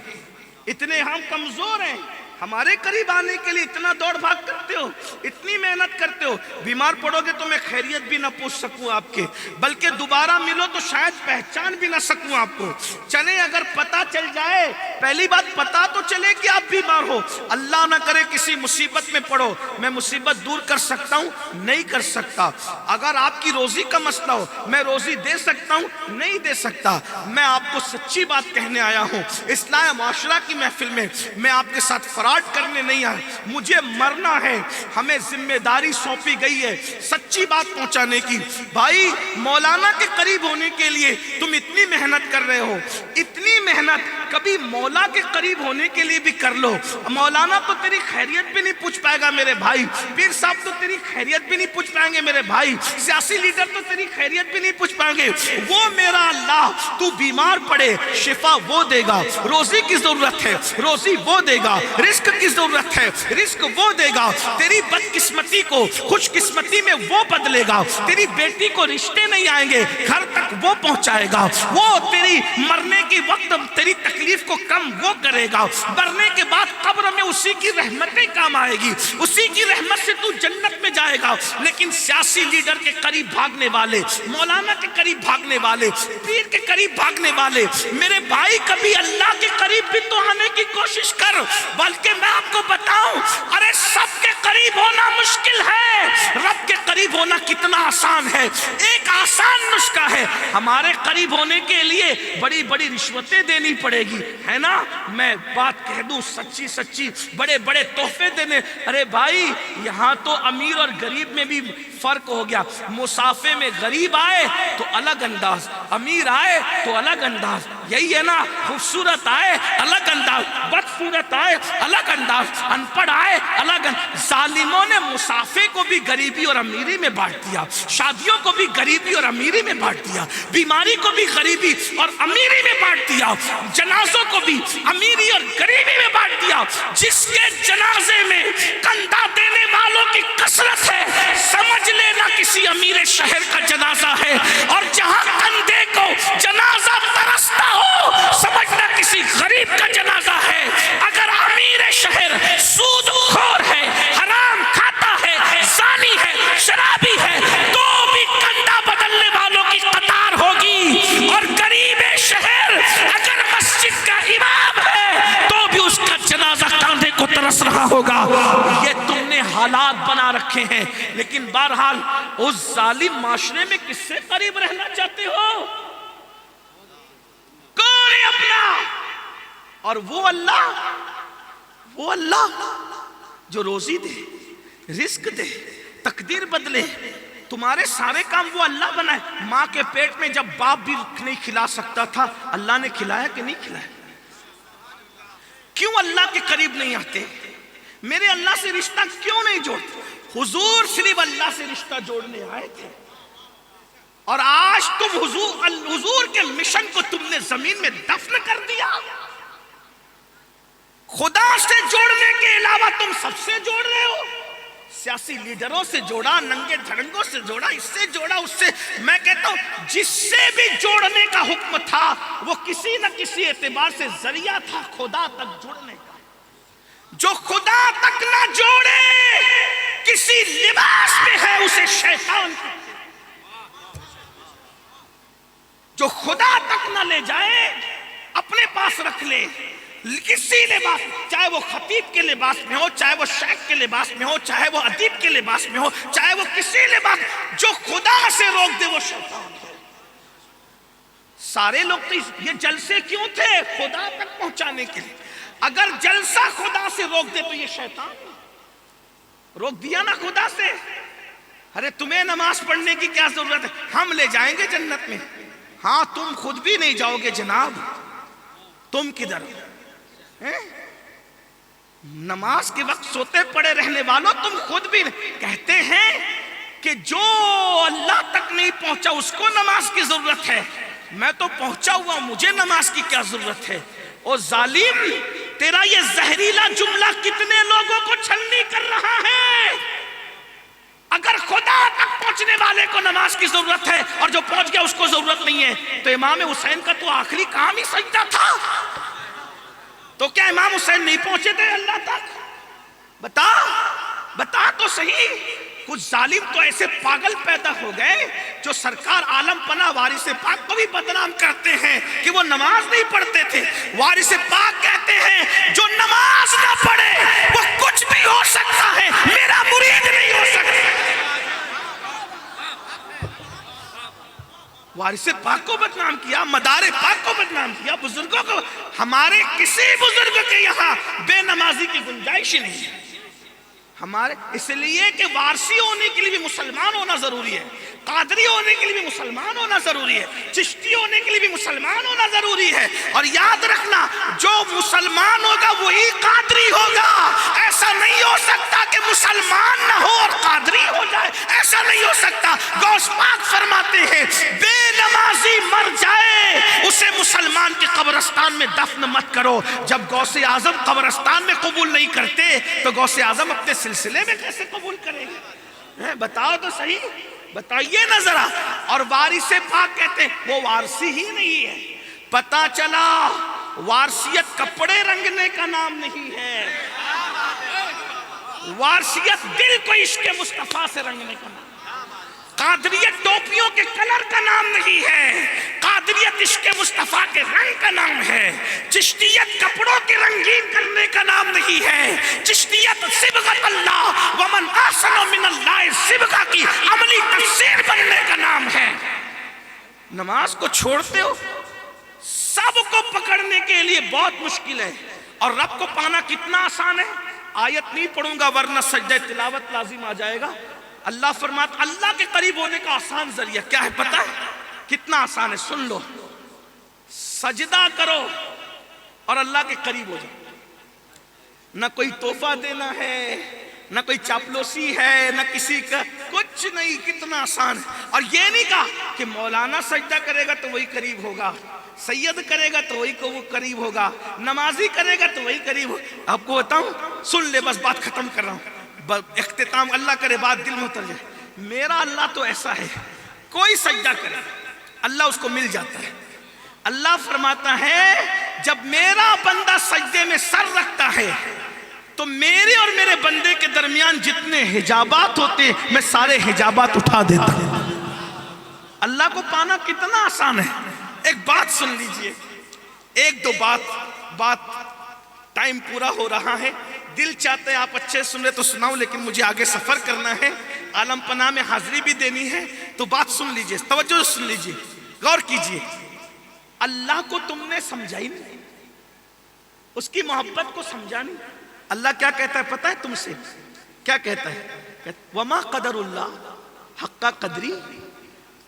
اتنے ہم کمزور ہیں۔ ہمارے قریب آنے کے لیے اتنا دوڑ بھاگ کرتے ہو، اتنی محنت کرتے ہو، بیمار پڑو گے تو میں خیریت بھی نہ پوچھ سکوں آپ کے، بلکہ دوبارہ ملو تو شاید پہچان بھی نہ سکوں آپ کو۔ چلیں اگر پتہ چل جائے، پہلی بات پتہ تو چلے کہ آپ بیمار ہو، اللہ نہ کرے کسی مصیبت میں پڑو، میں مصیبت دور کر سکتا ہوں؟ نہیں کر سکتا۔ اگر آپ کی روزی کا مسئلہ ہو، میں روزی دے سکتا ہوں؟ نہیں دے سکتا۔ میں آپ کو سچی بات کہنے آیا ہوں، اصلاح معاشرہ کی محفل میں میں آپ کے ساتھ فراڈ کرنے نہیں آئے، مجھے مرنا ہے، ہمیں ذمہ داری سونپی گئی ہے سچی بات پہنچانے کی۔ بھائی مولانا کے قریب ہونے کے لیے تم اتنی محنت کر رہے ہو، اتنی محنت کبھی مولا کے قریب ہونے کے لیے بھی کر لو۔ مولانا تو تیری خیریت بھی نہیں پوچھ پائے گا میرے بھائی، پیر صاحب تو تیری خیریت بھی نہیں پوچھ پائیں گے میرے بھائی، سیاسی لیڈر تو تیری خیریت بھی نہیں پوچھ پائیں گے۔ وہ میرا اللہ تو بیمار پڑے شفا وہ دے گا، روزی کی ضرورت ہے روزی وہ دے گا، رزق کی ضرورت ہے رزق وہ دے گا، تیری بدقسمتی کو خوش قسمتی میں وہ بدلے گا، تیری بیٹی کو رشتے نہیں آئیں گے گھر تک وہ پہنچائے گا، وہ تیری مرنے کے وقت تیری تکلیف کو کم وہ کرے گا، مرنے کے بعد قبر میں اسی کی رحمتیں کام آئے گی، اسی کی رحمت سے تو جنت میں جائے گا۔ لیکن سیاسی لیڈر کے قریب بھاگنے والے، مولانا کے قریب بھاگنے والے، پیر کے قریب بھاگنے والے، میرے بھائی کبھی اللہ کے قریب بھی تو آنے کی کوشش کر، بلکہ میں آپ کو بتاؤں ارے سب کے قریب ہونا مشکل ہے، رب کے قریب ہونا کتنا آسان ہے۔ ایک آسان نسخہ ہے، ہمارے قریب ہونے کے لیے بڑی بڑی رشوتیں دینی پڑے گی، ہے نا؟ میں بات کہہ دوں سچی سچی، بڑے بڑے تحفے دینے، ارے بھائی یہاں تو امیر اور غریب میں بھی فرق ہو گیا، مسافے میں غریب آئے تو الگ انداز، امیر آئے تو الگ انداز، یہی ہے نا؟ خوبصورت آئے الگ انداز، بدصورت آئے الگ انداز، ان پڑھ آئے الگ انداز۔ ظالموں نے مسافے کو بھی غریبی اور امیری میں بانٹ دیا، شادیوں کو بھی غریبی اور امیری میں بانٹ دیا، بیماری کو بھی غریبی اور امیری میں بانٹ دیا، جنازوں کو بھی امیری اور غریبی میں بانٹ دیا۔ جس کے جنازے میں کندھا دینے والوں کی کثرت ہے، سمجھ لینا کسی امیر شہر کا جنازہ ہے، اور جہاں کندھے کو جنازہ ترستا ہو، سمجھنا کسی غریب کا جنازہ ہے۔ اگر امیر شہر سود خور ہے، حرام کھاتا ہے، زانی ہے، شرابی ہے، تو بھی کندھا بدلنے والوں کی قطار ہوگی، اور غریب شہر اگر مسجد کا امام ہے تو بھی اس کا جنازہ کاندھے کو ترس رہا ہوگا۔ یہ تم نے حالات بنا رکھے ہیں، لیکن بہرحال اس ظالم معاشرے میں کس سے قریب رہنا چاہتے ہو؟ کون ہے اپنا؟ اور وہ اللہ جو روزی دے، رزق دے، تقدیر بدلے، تمہارے سارے کام وہ اللہ بنائے۔ ماں کے پیٹ میں جب باپ بھی نہیں کھلا سکتا تھا، اللہ نے کھلایا کہ نہیں کھلایا؟ کیوں اللہ کے قریب نہیں آتے؟ میرے اللہ سے رشتہ کیوں نہیں جوڑتے؟ حضور صرف اللہ سے رشتہ جوڑنے آئے تھے، اور آج تم حضور کے مشن کو تم نے زمین میں دفن کر دیا۔ خدا سے جوڑنے کے علاوہ تم سب سے جوڑ رہے ہو، سیاسی لیڈروں سے جوڑا، ننگے دھڑنگوں سے جوڑا، اس سے جوڑا، اس سے۔ میں کہتا ہوں جس سے بھی جوڑنے کا حکم تھا وہ کسی نہ کسی اعتبار سے ذریعہ تھا خدا تک جڑنے کا۔ جو خدا تک نہ جوڑے کسی لباس میں ہے اسے شیطان کی، جو خدا تک نہ لے جائے اپنے پاس رکھ لے کسی لباس، چاہے وہ خطیب کے لباس میں ہو، چاہے وہ شیخ کے لباس میں ہو، چاہے وہ ادیب کے لباس میں ہو، چاہے وہ کسی لباس، جو خدا سے روک دے وہ شیطان ہے۔ سارے لوگ تو یہ جلسے کیوں تھے؟ خدا تک پہنچانے کے لیے۔ اگر جلسہ خدا سے روک دے تو یہ شیطان روک دیا نا خدا سے۔ ارے تمہیں نماز پڑھنے کی کیا ضرورت ہے، ہم لے جائیں گے جنت میں۔ ہاں تم خود بھی نہیں جاؤ گے جناب، تم کدھر؟ نماز کے وقت سوتے پڑے رہنے والوں، تم خود بھی کہتے ہیں کہ جو اللہ تک نہیں پہنچا اس کو نماز کی ضرورت ہے، میں تو پہنچا ہوا، مجھے نماز کی کیا ضرورت ہے؟ او ظالم، تیرا یہ زہریلا جملہ کتنے لوگوں کو چھلنی کر رہا ہے۔ اگر خدا تک پہنچنے والے کو نماز کی ضرورت ہے اور جو پہنچ گیا اس کو ضرورت نہیں ہے، تو امام حسین کا تو آخری کام ہی سجدہ تھا، تو کیا امام حسین نہیں پہنچے تھے اللہ تک؟ بتا تو صحیح۔ کچھ ظالم تو ایسے پاگل پیدا ہو گئے جو سرکار عالم پناہ وارث پاک کو بھی بدنام کرتے ہیں کہ وہ نماز نہیں پڑھتے تھے۔ وارث پاک کہتے ہیں جو نماز نہ پڑھے وہ کچھ بھی ہو سکتا ہے، میرا مرید نہیں ہو سکتا۔ وارث پاک کو بدنام کیا، مدار پاک کو بدنام کیا، بزرگوں کو۔ ہمارے کسی بزرگ کے یہاں بے نمازی کی گنجائش ہی نہیں ہے۔ ہمارے اس لیے کہ وارثی ہونے کے لیے بھی مسلمان ہونا ضروری ہے، قادری ہونے کے لیے بھی مسلمان ہونا ضروری ہے، چشتی ہونے کے لیے بھی مسلمان ہونا ضروری ہے۔ اور یاد رکھنا جو مسلمان ہوگا وہی قادری ہوگا۔ ایسا نہیں ہو سکتا کہ مسلمان نہ ہو اور قادری ہو جائے، ایسا نہیں ہو سکتا۔ غوث پاک فرماتے ہیں بے نمازی مر جائے اسے مسلمان کے قبرستان میں دفن مت کرو۔ جب غوث اعظم قبرستان میں قبول نہیں کرتے تو غوث اعظم اپنے سلسلے میں کیسے قبول کریں گے؟ بتاؤ تو صحیح، بتائیے نا ذرا۔ اور وارث پاک کہتے ہیں وہ وارثی ہی نہیں ہے۔ پتہ چلا وارثیت کپڑے رنگنے کا نام نہیں ہے، وارثیت دل کو عشق مصطفیٰ سے رنگنے کا نام۔ قادریت ٹوپیوں کے کلر کا نام نہیں ہے، قادریت عشق مصطفیٰ کے رنگ کا نام ہے۔ چشتیت کپڑوں کے رنگین کرنے کا نام نہیں ہے، چشتیت صبغت اللہ ومن احسن من اللہ صبغہ کی عملی تفسیر بننے کا نام ہے۔ نماز کو چھوڑتے ہو، سب کو پکڑنے کے لیے بہت مشکل ہے، اور رب کو پانا کتنا آسان ہے۔ آیت نہیں پڑھوں گا ورنہ سجدہ تلاوت لازم آ جائے گا۔ اللہ فرماتا اللہ کے قریب ہونے کا آسان ذریعہ کیا ہے پتہ ہے؟ کتنا آسان ہے، سن لو۔ سجدہ کرو اور اللہ کے قریب ہو جاؤ۔ نہ کوئی تحفہ دینا ہے، نہ کوئی چاپلوسی ہے نہ کسی کا کچھ نہیں، کتنا آسان ہے۔ اور یہ نہیں کہا کہ مولانا سجدہ کرے گا تو وہی قریب ہوگا، سید کرے گا تو وہی کو وہ قریب ہوگا، نمازی کرے گا تو وہی قریب ہوگا۔ آپ کو بتاؤں، سن لے، بس بات ختم کر رہا ہوں، اختتام، اللہ کرے بات دل میں اتر جائے۔ میرا اللہ تو ایسا ہے، کوئی سجدہ کرے اللہ اس کو مل جاتا ہے۔ اللہ فرماتا ہے جب میرا بندہ سجدے میں سر رکھتا ہے تو میرے اور میرے بندے کے درمیان جتنے حجابات ہوتے میں سارے حجابات اٹھا دیتا ہوں۔ اللہ کو پانا کتنا آسان ہے۔ ایک بات سن لیجئے، ایک دو بات ٹائم پورا ہو رہا ہے، دل چاہتے ہیں آپ اچھے سن رہے تو سناؤں، لیکن مجھے آگے سفر کرنا ہے، عالم پناہ میں حاضری بھی دینی ہے، تو بات سن لیجئے، توجہ سن لیجئے، غور کیجئے۔ اللہ کو تم نے سمجھا ہی نہیں، اس کی محبت کو سمجھا نہیں۔ اللہ کیا کہتا ہے پتہ ہے تم سے؟ کیا کہتا ہے؟ وما قدر اللہ حق قدری،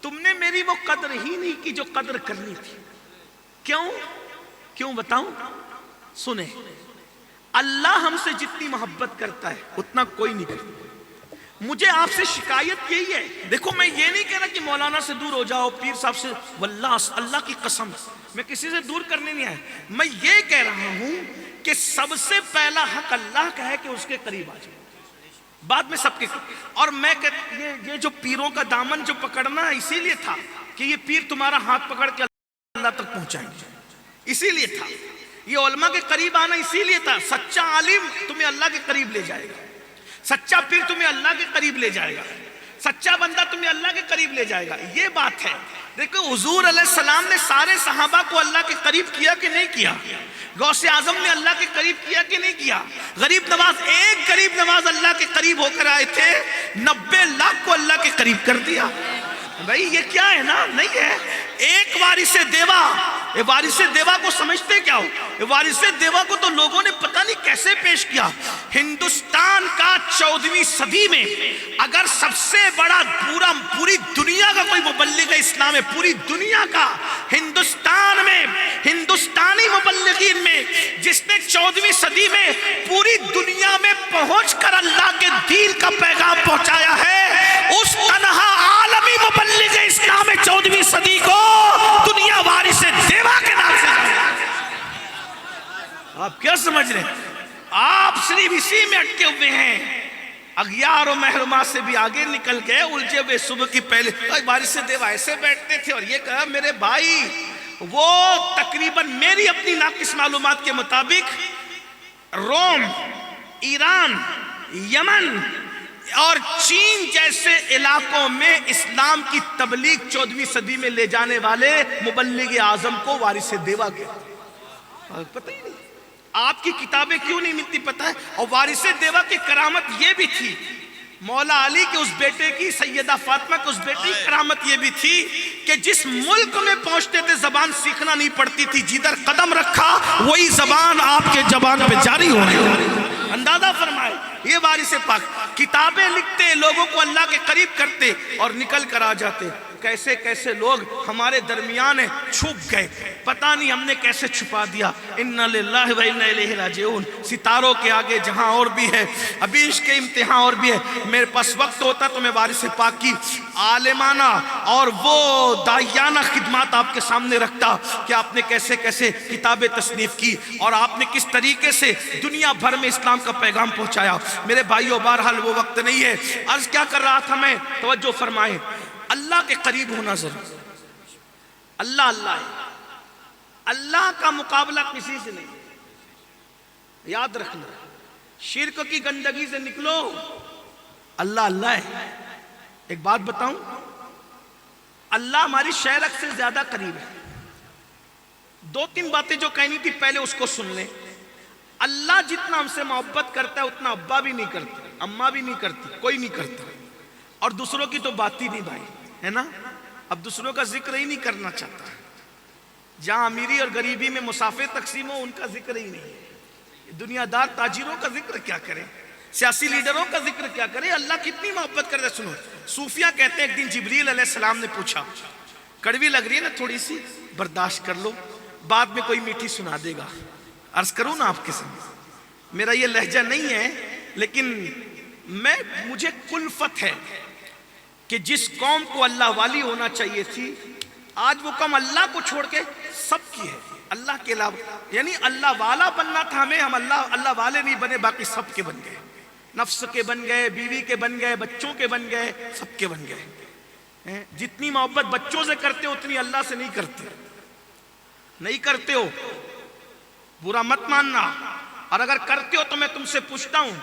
تم نے میری وہ قدر ہی نہیں کی جو قدر کرنی تھی۔ کیوں بتاؤں؟ سنیں، اللہ ہم سے جتنی محبت کرتا ہے اتنا کوئی نہیں کرتا۔ مجھے آپ سے شکایت یہی ہے، دیکھو میں یہ نہیں کہہ رہا کہ مولانا سے دور ہو جاؤ، پیر صاحب سے، واللہ اللہ کی قسم میں کسی سے دور کرنے نہیں آیا، میں یہ کہہ رہا ہوں کہ سب سے پہلا حق اللہ کا ہے کہ اس کے قریب آ جاؤ، بعد میں سب کے۔ اور میں یہ جو پیروں کا دامن جو پکڑنا اسی لیے تھا کہ یہ پیر تمہارا ہاتھ پکڑ کے اللہ تک پہنچائیں گے، اسی لیے تھا۔ یہ علماء کے قریب آنا اسی لیے تھا، سچا عالم تمہیں اللہ کے قریب لے جائے گا، سچا پیر تمہیں اللہ کے قریب لے جائے گا، سچا بندہ تمہیں اللہ کے قریب لے جائے گا، یہ بات ہے۔ دیکھو حضور علیہ السلام نے سارے صحابہ کو اللہ کے قریب کیا کہ نہیں کیا؟ غوث اعظم نے اللہ کے قریب کیا کہ نہیں کیا؟ غریب نواز، ایک غریب نواز اللہ کے قریب ہو کر آئے تھے، 90 لاکھ کو اللہ کے قریب کر دیا۔ بھائی یہ کیا ہے نا؟ نہیں ہے ایک وارث دیوا۔ یہ وارث دیوا کو سمجھتے کیا ہو؟ یہ وارث دیوا کو تو لوگوں نے پتہ نہیں کیسے پیش کیا۔ ہندوستان کا 14ویں صدی میں اگر سب سے بڑا پوری دنیا کا کوئی مبلغ اسلام ہے، پوری دنیا کا، ہندوستان میں ہندوستانی مبلغین میں جس نے 14ویں صدی میں پوری دنیا میں پہنچ کر اللہ کے دین کا پیغام پہنچایا ہے، اس تنہا عالمی مبلغ اسلام 14ویں صدی کو دنیا وارث دیوا کے نام سے جانا۔ آپ کیا سمجھ رہے ہیں؟ آپ صرف اسی میں اٹکے ہوئے ہیں، اغیار و محرومات سے بھی آگے نکل گئے، الجھے ہوئے صبح کی پہلے وارث دیوا ایسے بیٹھتے تھے۔ اور یہ کہا میرے بھائی، وہ تقریباً میری اپنی ناقص معلومات کے مطابق روم، ایران، یمن اور چین جیسے علاقوں میں اسلام کی تبلیغ 14ویں صدی میں لے جانے والے مبلغ اعظم کو وارث دیوا کہتے ہیں۔ پتہ ہی نہیں آپ کی کتابیں کیوں نہیں ملتی پتہ ہے۔ اور وارث دیوا کی کرامت یہ بھی تھی، مولا علی کے اس بیٹے کی، سیدہ فاطمہ کے اس بیٹے کی کرامت یہ بھی تھی کہ جس ملک میں پہنچتے تھے زبان سیکھنا نہیں پڑتی تھی، جدھر قدم رکھا وہی زبان آپ کے زبان پہ جاری ہو رہی۔ اندازہ فرمائے، یہ وارث پاک کتابیں لکھتے، لوگوں کو اللہ کے قریب کرتے اور نکل کر آ جاتے۔ کیسے کیسے لوگ ہمارے درمیان چھپ گئے، پتہ نہیں ہم نے کیسے چھپا دیا۔ انا للہ و انا الیہ راجعون۔ ستاروں کے آگے جہاں اور بھی ہے، ابھی عشق کے امتحان اور بھی ہے۔ میرے پاس وقت ہوتا تو میں وارث پاک کی عالمانہ اور وہ داعیانہ خدمات آپ کے سامنے رکھتا کہ آپ نے کیسے کیسے کتابیں تصنیف کی اور آپ نے کس طریقے سے دنیا بھر میں اسلام کا پیغام پہنچایا۔ میرے بھائیوں، بہرحال وہ وقت نہیں ہے۔ عرض کیا کر رہا تھا میں، توجہ فرمائیں۔ اللہ کے قریب ہونا ضرور، اللہ اللہ ہے، اللہ کا مقابلہ کسی سے نہیں۔ یاد رکھنا، شرک کی گندگی سے نکلو، اللہ اللہ ہے۔ ایک بات بتاؤں، اللہ ہماری شہرک سے زیادہ قریب ہے۔ دو تین باتیں جو کہنی تھی پہلے اس کو سن لیں۔ اللہ جتنا ہم سے محبت کرتا ہے اتنا ابا بھی نہیں کرتا، اماں بھی نہیں کرتی، کوئی نہیں کرتا۔ اور دوسروں کی تو بات ہی نہیں بھائی، ہے نا؟ اب دوسروں کا ذکر ہی نہیں کرنا چاہتا۔ جہاں امیری اور غریبی میں مسافر تقسیم ہو ان کا ذکر ہی نہیں ہے۔ دنیا دار تاجروں کا ذکر کیا کریں، سیاسی لیڈروں کا ذکر کیا کریں، اللہ کتنی محبت کرتا ہے۔ سنو، صوفیہ کہتے ہیں ایک دن جبریل علیہ السلام نے پوچھا، کڑوی لگ رہی ہے نا تھوڑی سی، برداشت کر لو، بعد میں کوئی میٹھی سنا دے گا۔ عرض کروں نا آپ کے سامنے، میرا یہ لہجہ نہیں ہے لیکن مجھے کلفت ہے کہ جس قوم کو اللہ والی ہونا چاہیے تھی، آج وہ قوم اللہ کو چھوڑ کے سب کی ہے، اللہ کے علاوہ، یعنی اللہ والا بننا تھا ہمیں، ہم اللہ والے نہیں بنے، باقی سب کے بن گئے، نفس کے بن گئے، بیوی کے بن گئے، بچوں کے بن گئے، سب کے بن گئے۔ جتنی محبت بچوں سے کرتے ہو اتنی اللہ سے نہیں کرتے ہو، برا مت ماننا، اور اگر کرتے ہو تو میں تم سے پوچھتا ہوں،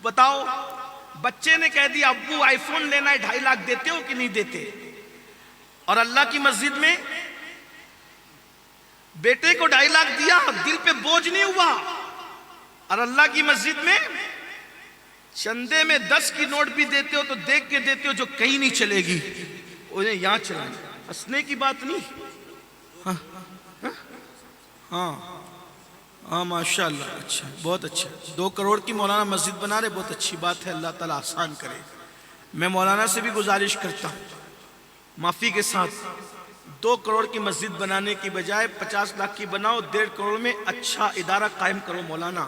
بتاؤ بچے نے کہہ دیا ابو آئی فون لینا ہے 2.5 لاکھ، دیتے ہو کہ نہیں دیتے؟ اور اللہ کی مسجد میں بیٹے کو 2.5 لاکھ دیا، دل پہ بوجھ نہیں ہوا، اور اللہ کی مسجد میں چندے میں 10 کی نوٹ بھی دیتے ہو تو دیکھ کے دیتے ہو جو کہیں نہیں چلے گی، انہیں یہاں چلائیں، ہنسنے کی بات نہیں۔ ہاں ماشاءاللہ، اچھا، بہت اچھا، 2 کروڑ کی مولانا مسجد بنا رہے، بہت اچھی بات ہے، اللہ تعالیٰ آسان کرے۔ میں مولانا سے بھی گزارش کرتا ہوں معافی کے ساتھ، 2 کروڑ کی مسجد بنانے کی بجائے 50 لاکھ کی بناؤ، 1.5 کروڑ میں اچھا ادارہ قائم کرو مولانا،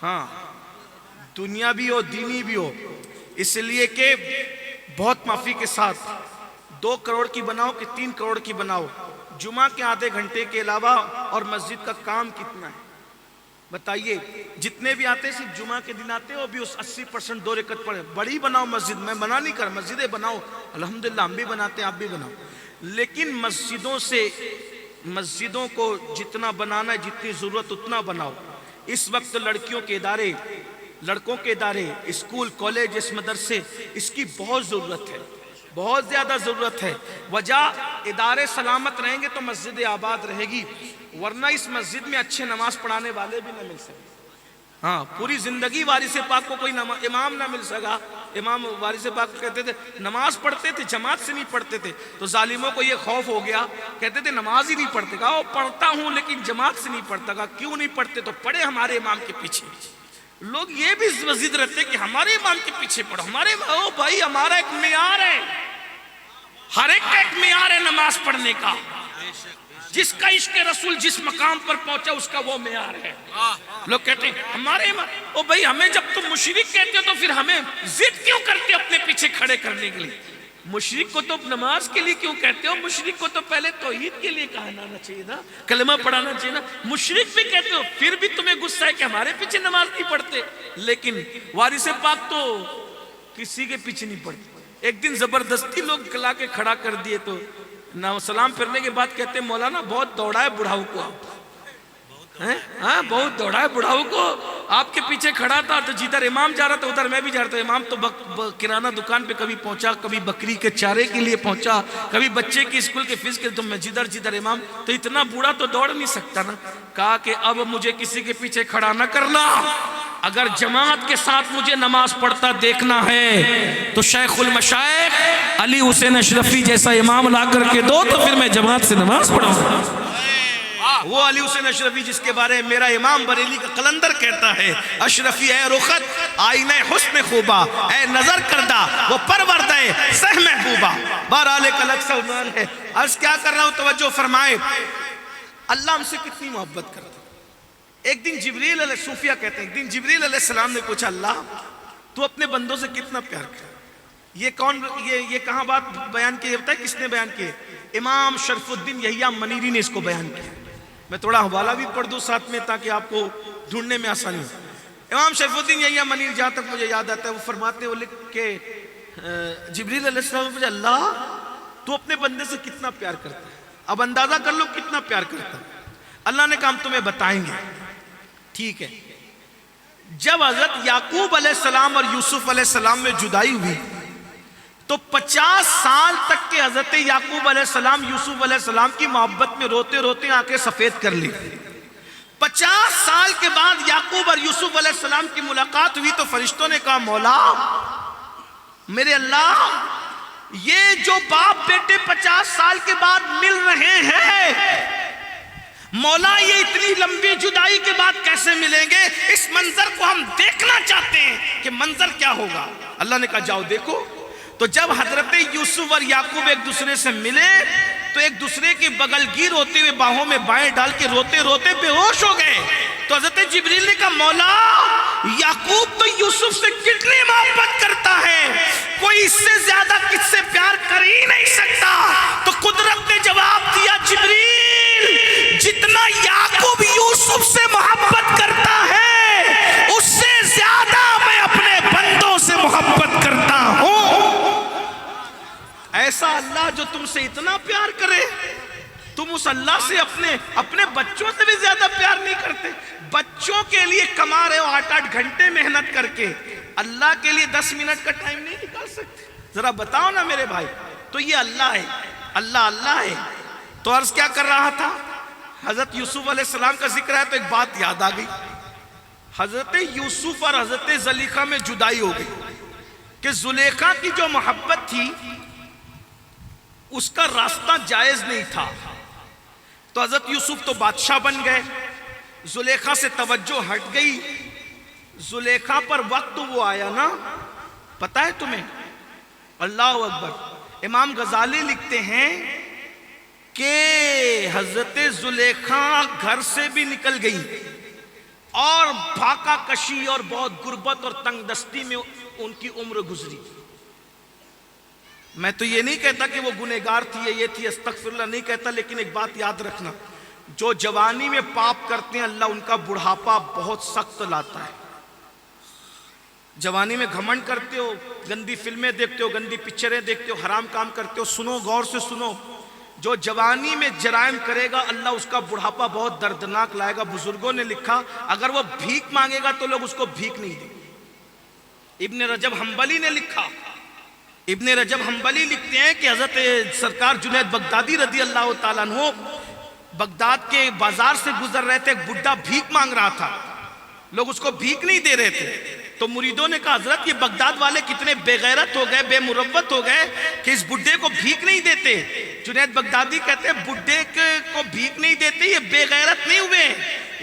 ہاں دنیا بھی ہو دینی بھی ہو، اس لیے کہ بہت معافی کے ساتھ 2 کروڑ کی بناؤ کہ 3 کروڑ کی بناؤ، جمعہ کے آدھے گھنٹے کے علاوہ اور مسجد کا کام کتنا ہے بتائیے؟ جتنے بھی آتے صرف جمعہ کے دن آتے ہو، بھی اس 80% 2 رکعت پڑھے، بڑی بناؤ مسجد، میں منع نہیں کر، مسجدیں بناؤ، الحمدللہ ہم بھی بناتے ہیں، آپ بھی بناؤ، لیکن مسجدوں کو جتنا بنانا ہے، جتنی ضرورت اتنا بناؤ۔ اس وقت لڑکیوں کے ادارے، لڑکوں کے ادارے، اسکول، کالج، اس مدرسے، اس کی بہت ضرورت ہے، بہت زیادہ ضرورت ہے۔ وجہ ادارے سلامت رہیں گے تو مسجد آباد رہے گی، ورنہ اس مسجد میں اچھے نماز پڑھانے والے بھی نہ مل سکے۔ ہاں پوری زندگی وارث پاک کو کوئی امام نہ مل سکا، امام وارث پاک کو کہتے تھے نماز پڑھتے تھے، جماعت سے نہیں پڑھتے تھے، تو ظالموں کو یہ خوف ہو گیا، کہتے تھے نماز ہی نہیں پڑھتے، کہا وہ پڑھتا ہوں لیکن جماعت سے نہیں پڑھتا، کہا کیوں نہیں پڑھتے؟ تو پڑھے ہمارے امام کے پیچھے۔ لوگ یہ بھی ضد رہتے کہ ہمارے امام کے پیچھے پڑھو، ہمارے او بھائی ہمارا ایک معیار ہے، ہر ایک کا ایک معیار ہے نماز پڑھنے کا، جس کا عشق رسول جس مقام پر پہنچا اس کا وہ معیار ہے۔ لوگ کہتے ہیں ہمارے امام، او بھائی ہمیں جب تم مشرک کہتے ہو تو پھر ہمیں ضد کیوں کرتے ہو اپنے پیچھے کھڑے کرنے کے لیے؟ مشرک کو تو نماز کے لیے کیوں کہتے ہو؟ مشرک کو تو پہلے توحید کے لیے کہنا چاہیے نا، کلمہ پڑھانا چاہیے نا، مشرک بھی کہتے ہو، پھر بھی تمہیں غصہ ہے کہ ہمارے پیچھے نماز نہیں پڑھتے، لیکن وارث پاک تو کسی کے پیچھے نہیں پڑھتے۔ ایک دن زبردستی لوگ لا کے کھڑا کر دیے تو سلام پھرنے کے بعد کہتے ہیں مولانا بہت دوڑا ہے بڑھاؤ کو آپ، ہاں بہت دوڑا ہے بڑھاؤ کو، آپ کے پیچھے کھڑا تھا تو جدھر امام جا رہا تھا ادھر میں بھی جا رہا تھا، امام تو کرانہ دکان پہ کبھی پہنچا، کبھی بکری کے چارے کے لیے پہنچا، کبھی بچے کی اسکول کے فیس کے، تو میں جدھر امام، تو اتنا بوڑھا تو دوڑ نہیں سکتا نا۔ کہا کہ اب مجھے کسی کے پیچھے کھڑا نہ کرنا، اگر جماعت کے ساتھ مجھے نماز پڑھتا دیکھنا ہے تو شیخ المشائخ علی حسین اشرفی جیسا امام لا کر کے دو، تو پھر میں جماعت سے نماز پڑھوں گا۔ وہ علی حسین اشرفی جس کے بارے میں میرا امام بریلی کا قلندر کہتا ہے، اشرفی اے رخت آئینہ حسن خوبا، اے نظر کردہ وہ پروردہ سہ محبوبہ، بہرحال ایک الگ سا عنوان ہے۔ عرض کیا کر رہا ہوں توجہ فرمائے، اللہ ہم سے کتنی محبت کرتا ہے۔ ایک دن جبریل علیہ صوفیہ کہتے ہیں، ایک دن جبریل علیہ السلام نے پوچھا اللہ تو اپنے بندوں سے کتنا پیار کرتا؟ یہ کہاں بات بیان کی ہے؟ کس نے بیان کی ہے؟ امام شرف الدین یحییٰ منیری نے اس کو بیان کیا۔ میں تھوڑا حوالہ بھی پڑھ دوں ساتھ میں تاکہ آپ کو ڈھونڈنے میں آسانی ہو۔ امام شرف الدین یحییٰ منیری جہاں تک مجھے یاد آتا ہے وہ فرماتے ہیں، وہ لکھ کے جبریل علیہ السلام نے پوچھا اللہ تو اپنے بندے سے کتنا پیار کرتا ہے؟ اب اندازہ کر لو کتنا پیار کرتا ہے۔ اللہ نے کہا ہم تمہیں بتائیں گے، ٹھیک ہے۔ جب حضرت یعقوب علیہ السلام اور یوسف علیہ السلام میں جدائی ہوئی تو 50 سال تک کے حضرت یعقوب علیہ السلام یوسف علیہ السلام کی محبت میں روتے روتے آنکھیں سفید کر لی۔ 50 سال کے بعد یعقوب اور یوسف علیہ السلام کی ملاقات ہوئی تو فرشتوں نے کہا مولا میرے اللہ، یہ جو باپ بیٹے 50 سال کے بعد مل رہے ہیں، مولا یہ اتنی لمبی جدائی کے بعد کیسے ملیں گے؟ اس منظر کو ہم دیکھنا چاہتے ہیں کہ منظر کیا ہوگا۔ اللہ نے کہا جاؤ دیکھو۔ تو جب حضرت یوسف اور یعقوب ایک دوسرے سے ملے تو ایک دوسرے کے بغل گیر ہوتے ہوئے باہوں میں بائیں ڈال کے روتے روتے بے ہوش ہو گئے۔ تو حضرت جبریل نے کہا مولا یعقوب تو یوسف سے کتنی محبت کرتا ہے، کوئی اس سے زیادہ کس سے پیار کر ہی نہیں سکتا۔ تو قدرت نے جواب دیا جبریل جتنا یعقوب یوسف سے محبت کرتا ہے اس سے زیادہ میں اپنے بندوں سے محبت کرتا ہوں۔ ایسا اللہ جو تم سے اتنا پیار کرے، تم اس اللہ سے اپنے بچوں سے بھی زیادہ پیار نہیں کرتے۔ بچوں کے لیے کما رہے ہو 8-8 گھنٹے محنت کر کے، اللہ کے لیے 10 منٹ کا ٹائم نہیں نکال سکتے؟ ذرا بتاؤ نا میرے بھائی۔ تو یہ اللہ ہے، اللہ ہے۔ تو عرض کیا کر رہا تھا، حضرت یوسف علیہ السلام کا ذکر ہے تو ایک بات یاد آ گئی۔ حضرت یوسف اور حضرت زلیخا میں جدائی ہو گئی کہ زلیخا کی جو محبت تھی اس کا راستہ جائز نہیں تھا، تو حضرت یوسف تو بادشاہ بن گئے، زلیخا سے توجہ ہٹ گئی۔ زلیخا پر وقت وہ آیا نا، پتہ ہے تمہیں؟ اللہ اکبر۔ امام غزالی لکھتے ہیں کہ حضرت زلیخا گھر سے بھی نکل گئی اور بھاکا کشی اور بہت غربت اور تنگ دستی میں ان کی عمر گزری۔ میں تو یہ نہیں کہتا کہ وہ گنہگار تھی، یہ تھی، استغفر اللہ نہیں کہتا، لیکن ایک بات یاد رکھنا، جو جوانی میں پاپ کرتے ہیں اللہ ان کا بڑھاپا بہت سخت لاتا ہے۔ جوانی میں گھمنڈ کرتے ہو، گندی فلمیں دیکھتے ہو، گندی پکچریں دیکھتے ہو، حرام کام کرتے ہو، سنو، غور سے سنو، جو جوانی میں جرائم کرے گا اللہ اس کا بڑھاپا بہت دردناک لائے گا۔ بزرگوں نے لکھا اگر وہ بھیک مانگے گا تو لوگ اس کو بھیک نہیں دیں گے۔ ابن رجب حنبلی نے لکھا، ابن رجب حنبلی لکھتے ہیں کہ حضرت سرکار جنید بغدادی رضی اللہ تعالیٰ عنہ بغداد کے بازار سے گزر رہے تھے، ایک بڈھا بھیک مانگ رہا تھا، لوگ اس کو بھیک نہیں دے رہے تھے، تو مریدوں نے کہا حضرت یہ بغداد والے کتنے بے غیرت ہو گئے، بے مروت ہو گئے کہ اس بڈھے کو بھیک نہیں دیتے۔ جنید بغدادی کہتے ہیں بڈھے کو بھیک نہیں دیتے، یہ بے غیرت نہیں ہوئے،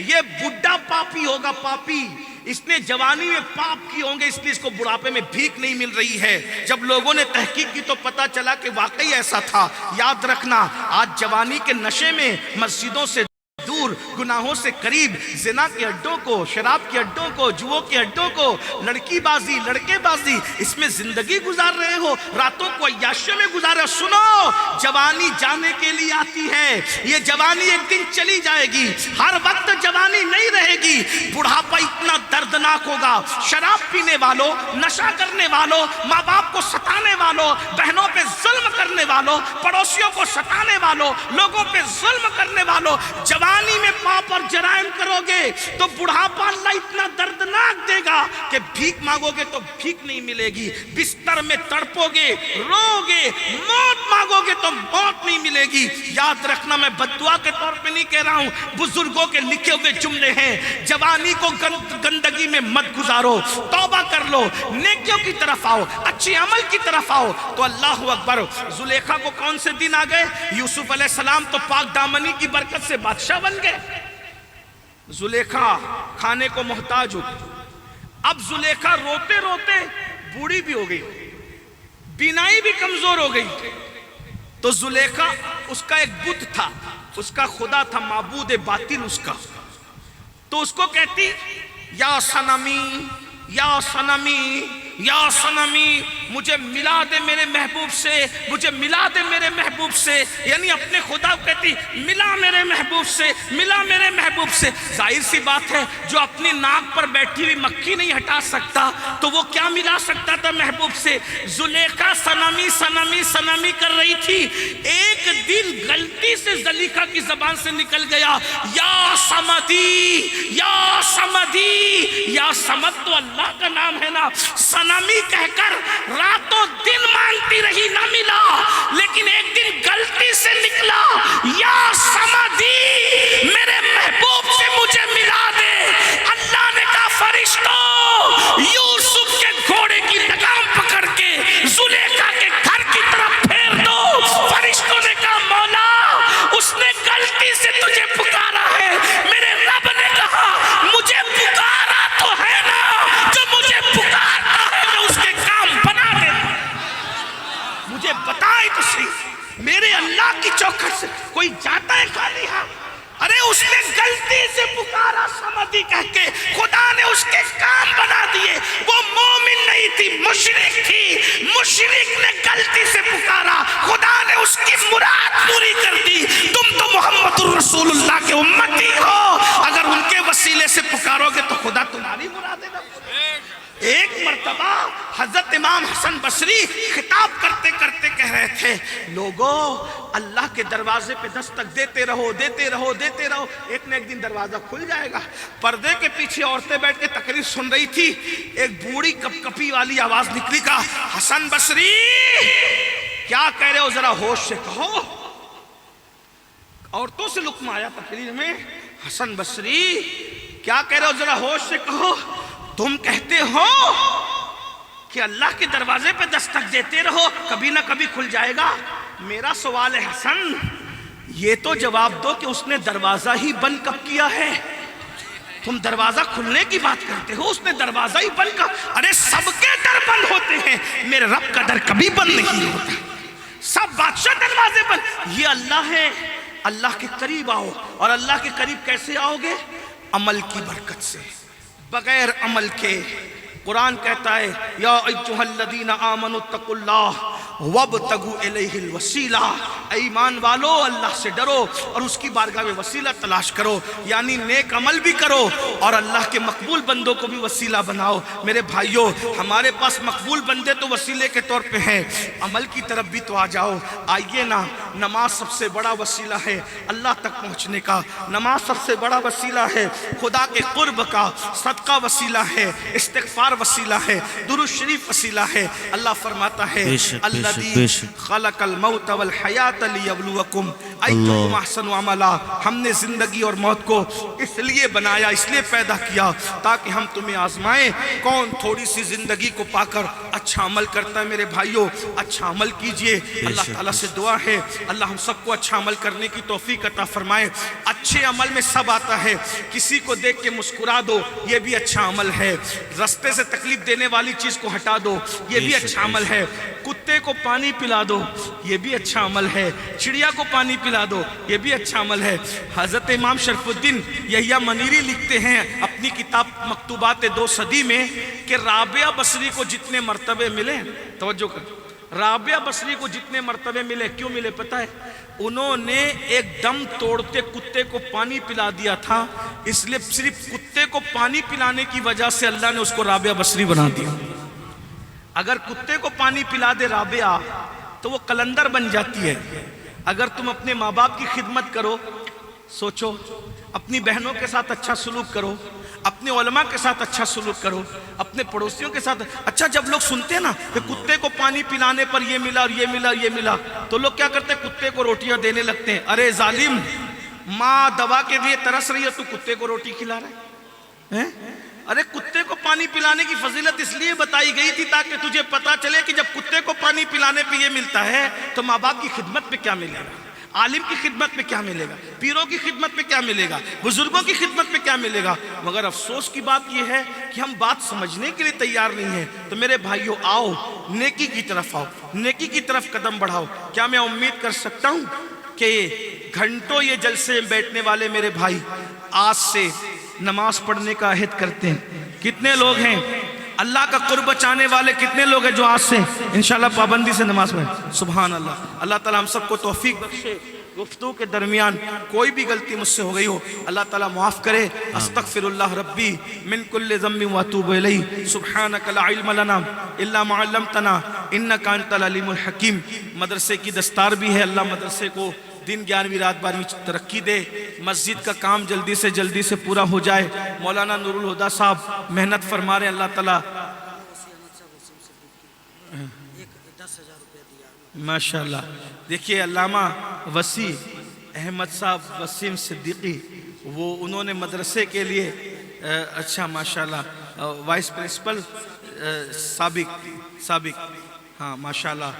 یہ بڈھا پاپی ہوگا، پاپی، اس نے جوانی میں پاپ کی ہوں گے اس لیے اس کو بڑھاپے میں بھیک نہیں مل رہی ہے۔ جب لوگوں نے تحقیق کی تو پتا چلا کہ واقعی ایسا تھا۔ یاد رکھنا آج جوانی کے نشے میں مسجدوں سے دور، گناہوں سے قریب، زنا کے اڈوں کو، شراب کے اڈوں کو، جوؤں کے اڈوں کو، لڑکی بازی، لڑکے بازی، اس میں زندگی گزار رہے ہو، راتوں کو عیاشیوں میں گزار رہے ہو۔ سنو، جوانی جانے کے لیے آتی ہے، یہ جوانی ایک دن چلی جائے گی، ہر وقت جوانی نہیں رہے گی۔ بڑھاپا اتنا دردناک ہوگا، شراب پینے والوں، نشہ کرنے والوں، ماں باپ کو ستانے والوں، بہنوں پہ ظلم کرنے والوں، پڑوسیوں کو ستانے والوں، لوگوں پہ ظلم کرنے والوں، جوانی میں پاپ اور جرائم کرو گے تو بڑھاپا اللہ اتنا دردناک دے گا کہ بھیک مانگو گے تو بھیک نہیں ملے گی، بستر میں تڑپو گے، رو گے، موت مانگو گے تو موت نہیں ملے گی۔ یاد رکھنا میں بددعا کے طور پہ نہیں کہہ رہا ہوں، بزرگوں کے لکھے ہوئے جملے ہیں۔ جوانی کو گندگی میں مت گزارو، توبہ کر لو، نیکیوں کی طرف آؤ، اچھی عمل کی طرف آؤ تو اللہ اکبر۔ زلیخا کو کون سے دن آ گئے؟ یوسف علیہ السلام تو پاک دامنی کی برکت سے بادشاہ بن گئے، زلیخا کھانے کو محتاج ہو گئی۔ اب زلیخا روتے روتے بوڑھی بھی ہو گئی، بینائی بھی کمزور ہو گئی، تو زلیخا اس کا ایک بت تھا، اس کا خدا تھا، معبود باطل اس کا، تو اس کو کہتی یا صنمی، یا صنمی، یا صنمی، مجھے ملا دے میرے محبوب سے، مجھے ملا دے میرے محبوب سے، یعنی اپنے خدا کو کہتی ملا میرے محبوب سے، ملا میرے محبوب سے۔ ظاہر سی بات ہے جو اپنی ناک پر بیٹھی ہوئی مکھی نہیں ہٹا سکتا تو وہ کیا ملا سکتا تھا محبوب سے؟ زلیخا صنمی صنمی صنمی کر رہی تھی، ایک دن غلطی سے زلیخا کی زبان سے نکل گیا یا صمدی، یا صمدی، یا صمد تو اللہ کا نام ہے نا، صنمی کہہ کر راتوں دن مانگتی رہی، نہ ملا، لیکن ایک دن غلطی سے نکلا یا صمدی، میرے محبوب سے مجھے ملا دے۔ اللہ نے کہا فرشتوں یوسف کے گھوڑے کی لگام پکڑ کے زلیخا کے گھر کی طرف پھیر دو۔ فرشتوں نے کہا مولا اس نے غلطی سے تجھے پکارا ہے، میرے رب نے کہا مجھے پکارا تو ہے نا، جو مجھے پکارتا ہے میں اس کے کام بنا دیتا۔ مجھے بتائے تو صحیح، میرے اللہ کی چوکھٹ سے کوئی جاتا ہے خالی ہاتھ؟ ارے اس نے غلطی سے پکارا سمدی کہہ کے، خدا نے اس کے کام بنا دیے۔ وہ مومن نہیں تھی، مشرک تھی، مشرک نے غلطی سے پکارا، خدا نے اس کی مراد پوری کر دی۔ تم تو محمد الرسول اللہ کے امتی ہو، اگر ان کے وسیلے سے پکارو گے تو خدا تمہاری مرادیں نہ پوری۔ ایک مرتبہ حضرت امام حسن بصری خطاب کرتے کرتے کہہ رہے تھے، لوگو اللہ کے دروازے پہ دستک دیتے رہو، دیتے رہو، دیتے رہو، ایک نہ ایک دن دروازہ کھل جائے گا۔ پردے کے پیچھے عورتیں بیٹھ کے تقریر سن رہی تھی، ایک بوڑھی کپ کپی والی آواز نکلی، کہا حسن بصری کیا کہہ رہے ہو، ذرا ہوش سے کہو۔ عورتوں سے لقمہ آیا تقریر میں، حسن بصری کیا کہہ رہے ہو، ذرا ہوش سے کہو۔ تم کہتے ہو کہ اللہ کے دروازے پہ دستک دیتے رہو، کبھی نہ کبھی کھل جائے گا۔ میرا سوال ہے حسن، یہ تو جواب دو کہ اس نے دروازہ ہی بند کب کیا ہے؟ تم دروازہ کھلنے کی بات کرتے ہو، اس نے دروازہ ہی بند کر۔ ارے سب کے در بند ہوتے ہیں، میرے رب کا در کبھی بند نہیں ہوتا۔ سب بادشاہ دروازے بند، یہ اللہ ہے۔ اللہ کے قریب آؤ، اور اللہ کے قریب کیسے آؤ گے؟ عمل کی برکت سے، بغیر عمل کے۔ قرآن کہتا ہے یا ایھا الذین آمنوا اتقوا اللہ وابتغوا الیہ الوسیلہ، ایمان والو اللہ سے ڈرو اور اس کی بارگاہ میں وسیلہ تلاش کرو، یعنی نیک عمل بھی کرو اور اللہ کے مقبول بندوں کو بھی وسیلہ بناؤ۔ میرے بھائیوں، ہمارے پاس مقبول بندے تو وسیلے کے طور پہ ہیں، عمل کی طرف بھی تو آ جاؤ۔ آئیے نا، نماز سب سے بڑا وسیلہ ہے اللہ تک پہنچنے کا، نماز سب سے بڑا وسیلہ ہے خدا کے قرب کا، صدقہ وسیلہ ہے، استغفار وسیلہ ہے، درود شریف وسیلہ ہے۔ اللہ فرماتا ہے الذی خلق الموت والحیات لیبلوکم ایکم احسن عملا، ہم نے زندگی اور موت کو اس لیے بنایا، اس لیے پیدا کیا تاکہ ہم تمہیں آزمائیں کون تھوڑی سی زندگی کو پا کر اچھا عمل کرتا ہے۔ میرے بھائیوں، اچھا عمل کیجئے، اللہ تعالیٰ سے دعا ہے اللہ ہم سب کو اچھا عمل کرنے کی توفیق عطا فرمائے۔ اچھے عمل میں سب آتا ہے، کسی کو دیکھ کے مسکرا دو، یہ بھی اچھا عمل ہے۔ رستے سے تکلیف دینے والی چیز کو ہٹا دو، یہ بھی اچھا عمل ہے۔ کتے کو پانی پلا دو، یہ بھی اچھا عمل ہے۔ چڑیا کو پانی پلا دو، یہ بھی اچھا عمل ہے۔ حضرت امام شرف الدین یحییٰ منیری لکھتے ہیں اپنی کتاب مکتوبات 2 صدی میں کہ رابعہ بصری کو جتنے مرتبے ملے، توجہ کر، رابعہ بصری کو جتنے مرتبے ملے، کیوں ملے پتہ ہے؟ انہوں نے ایک دم توڑتے کتے کو پانی پلا دیا تھا، اس لیے صرف کتے کو پانی پلانے کی وجہ سے اللہ نے اس کو رابعہ بصری بنا دیا۔ اگر کتے کو پانی پلا دے رابعہ تو وہ قلندر بن جاتی ہے۔ اگر تم اپنے ماں باپ کی خدمت کرو، سوچو، اپنی بہنوں کے ساتھ اچھا سلوک کرو، اپنے علماء کے ساتھ اچھا سلوک کرو، اپنے پڑوسیوں کے ساتھ اچھا۔ جب لوگ سنتے ہیں نا کہ کتے کو پانی پلانے پر یہ ملا اور یہ ملا اور یہ ملا، تو لوگ کیا کرتے ہیں؟ کتے کو روٹیاں دینے لگتے ہیں۔ ارے ظالم، ماں دوا کے لیے ترس رہی ہے، تو کتے کو روٹی کھلا رہا ہے۔ ارے کتے کو پانی پلانے کی فضیلت اس لیے بتائی گئی تھی تاکہ تجھے پتا چلے کہ جب کتے کو پانی پلانے پہ یہ ملتا ہے تو ماں باپ کی خدمت میں کیا ملے گا، عالم کی خدمت میں کیا ملے گا، پیروں کی خدمت میں کیا ملے گا، بزرگوں کی خدمت میں کیا ملے گا۔ مگر افسوس کی بات یہ ہے کہ ہم بات سمجھنے کے لیے تیار نہیں ہیں۔ تو میرے بھائیوں، آؤ نیکی کی طرف آؤ، نیکی کی طرف قدم بڑھاؤ۔ کیا میں امید کر سکتا ہوں کہ گھنٹوں یہ جلسے میں بیٹھنے والے میرے بھائی آج سے نماز پڑھنے کا عہد کرتے ہیں؟ کتنے لوگ ہیں؟ اللہ کا قرب چاہنے والے کتنے لوگ ہیں جو آج سے انشاءاللہ پابندی سے نماز پڑھیں؟ سبحان اللہ۔ اللہ تعالیٰ ہم سب کو توفیق بخشے، گفتگو کے درمیان کوئی بھی غلطی مجھ سے ہو گئی ہو اللہ تعالیٰ معاف کرے۔ استغفر اللہ ربی من کل ذنب واتوب الیہ، سبحانک لا علم لنا الا ما علمتنا انک انت العلیم الحکیم۔ مدرسے کی دستار بھی ہے، اللہ مدرسے کو دن 11ویں رات 12ویں ترقی دے، مسجد کا کام جلدی سے پورا ہو جائے۔ مولانا نور الہدیٰ صاحب محنت فرما رہے ہیں، اللہ تعالیٰ ماشاءاللہ۔ دیکھیے علامہ وسیع احمد صاحب وسیم صدیقی، وہ انہوں نے مدرسے کے لیے اچھا ماشاءاللہ وائس پرنسپل سابق ہاں ماشاءاللہ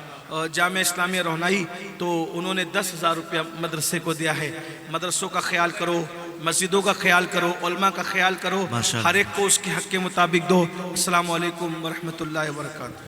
جامعہ اسلامیہ رونائی، تو انہوں نے 10,000 روپیہ مدرسے کو دیا ہے۔ مدرسوں کا خیال کرو، مسجدوں کا خیال کرو، علماء کا خیال کرو، ہر ایک کو اس کے حق کے مطابق دو۔ السلام علیکم ورحمۃ اللہ وبرکاتہ۔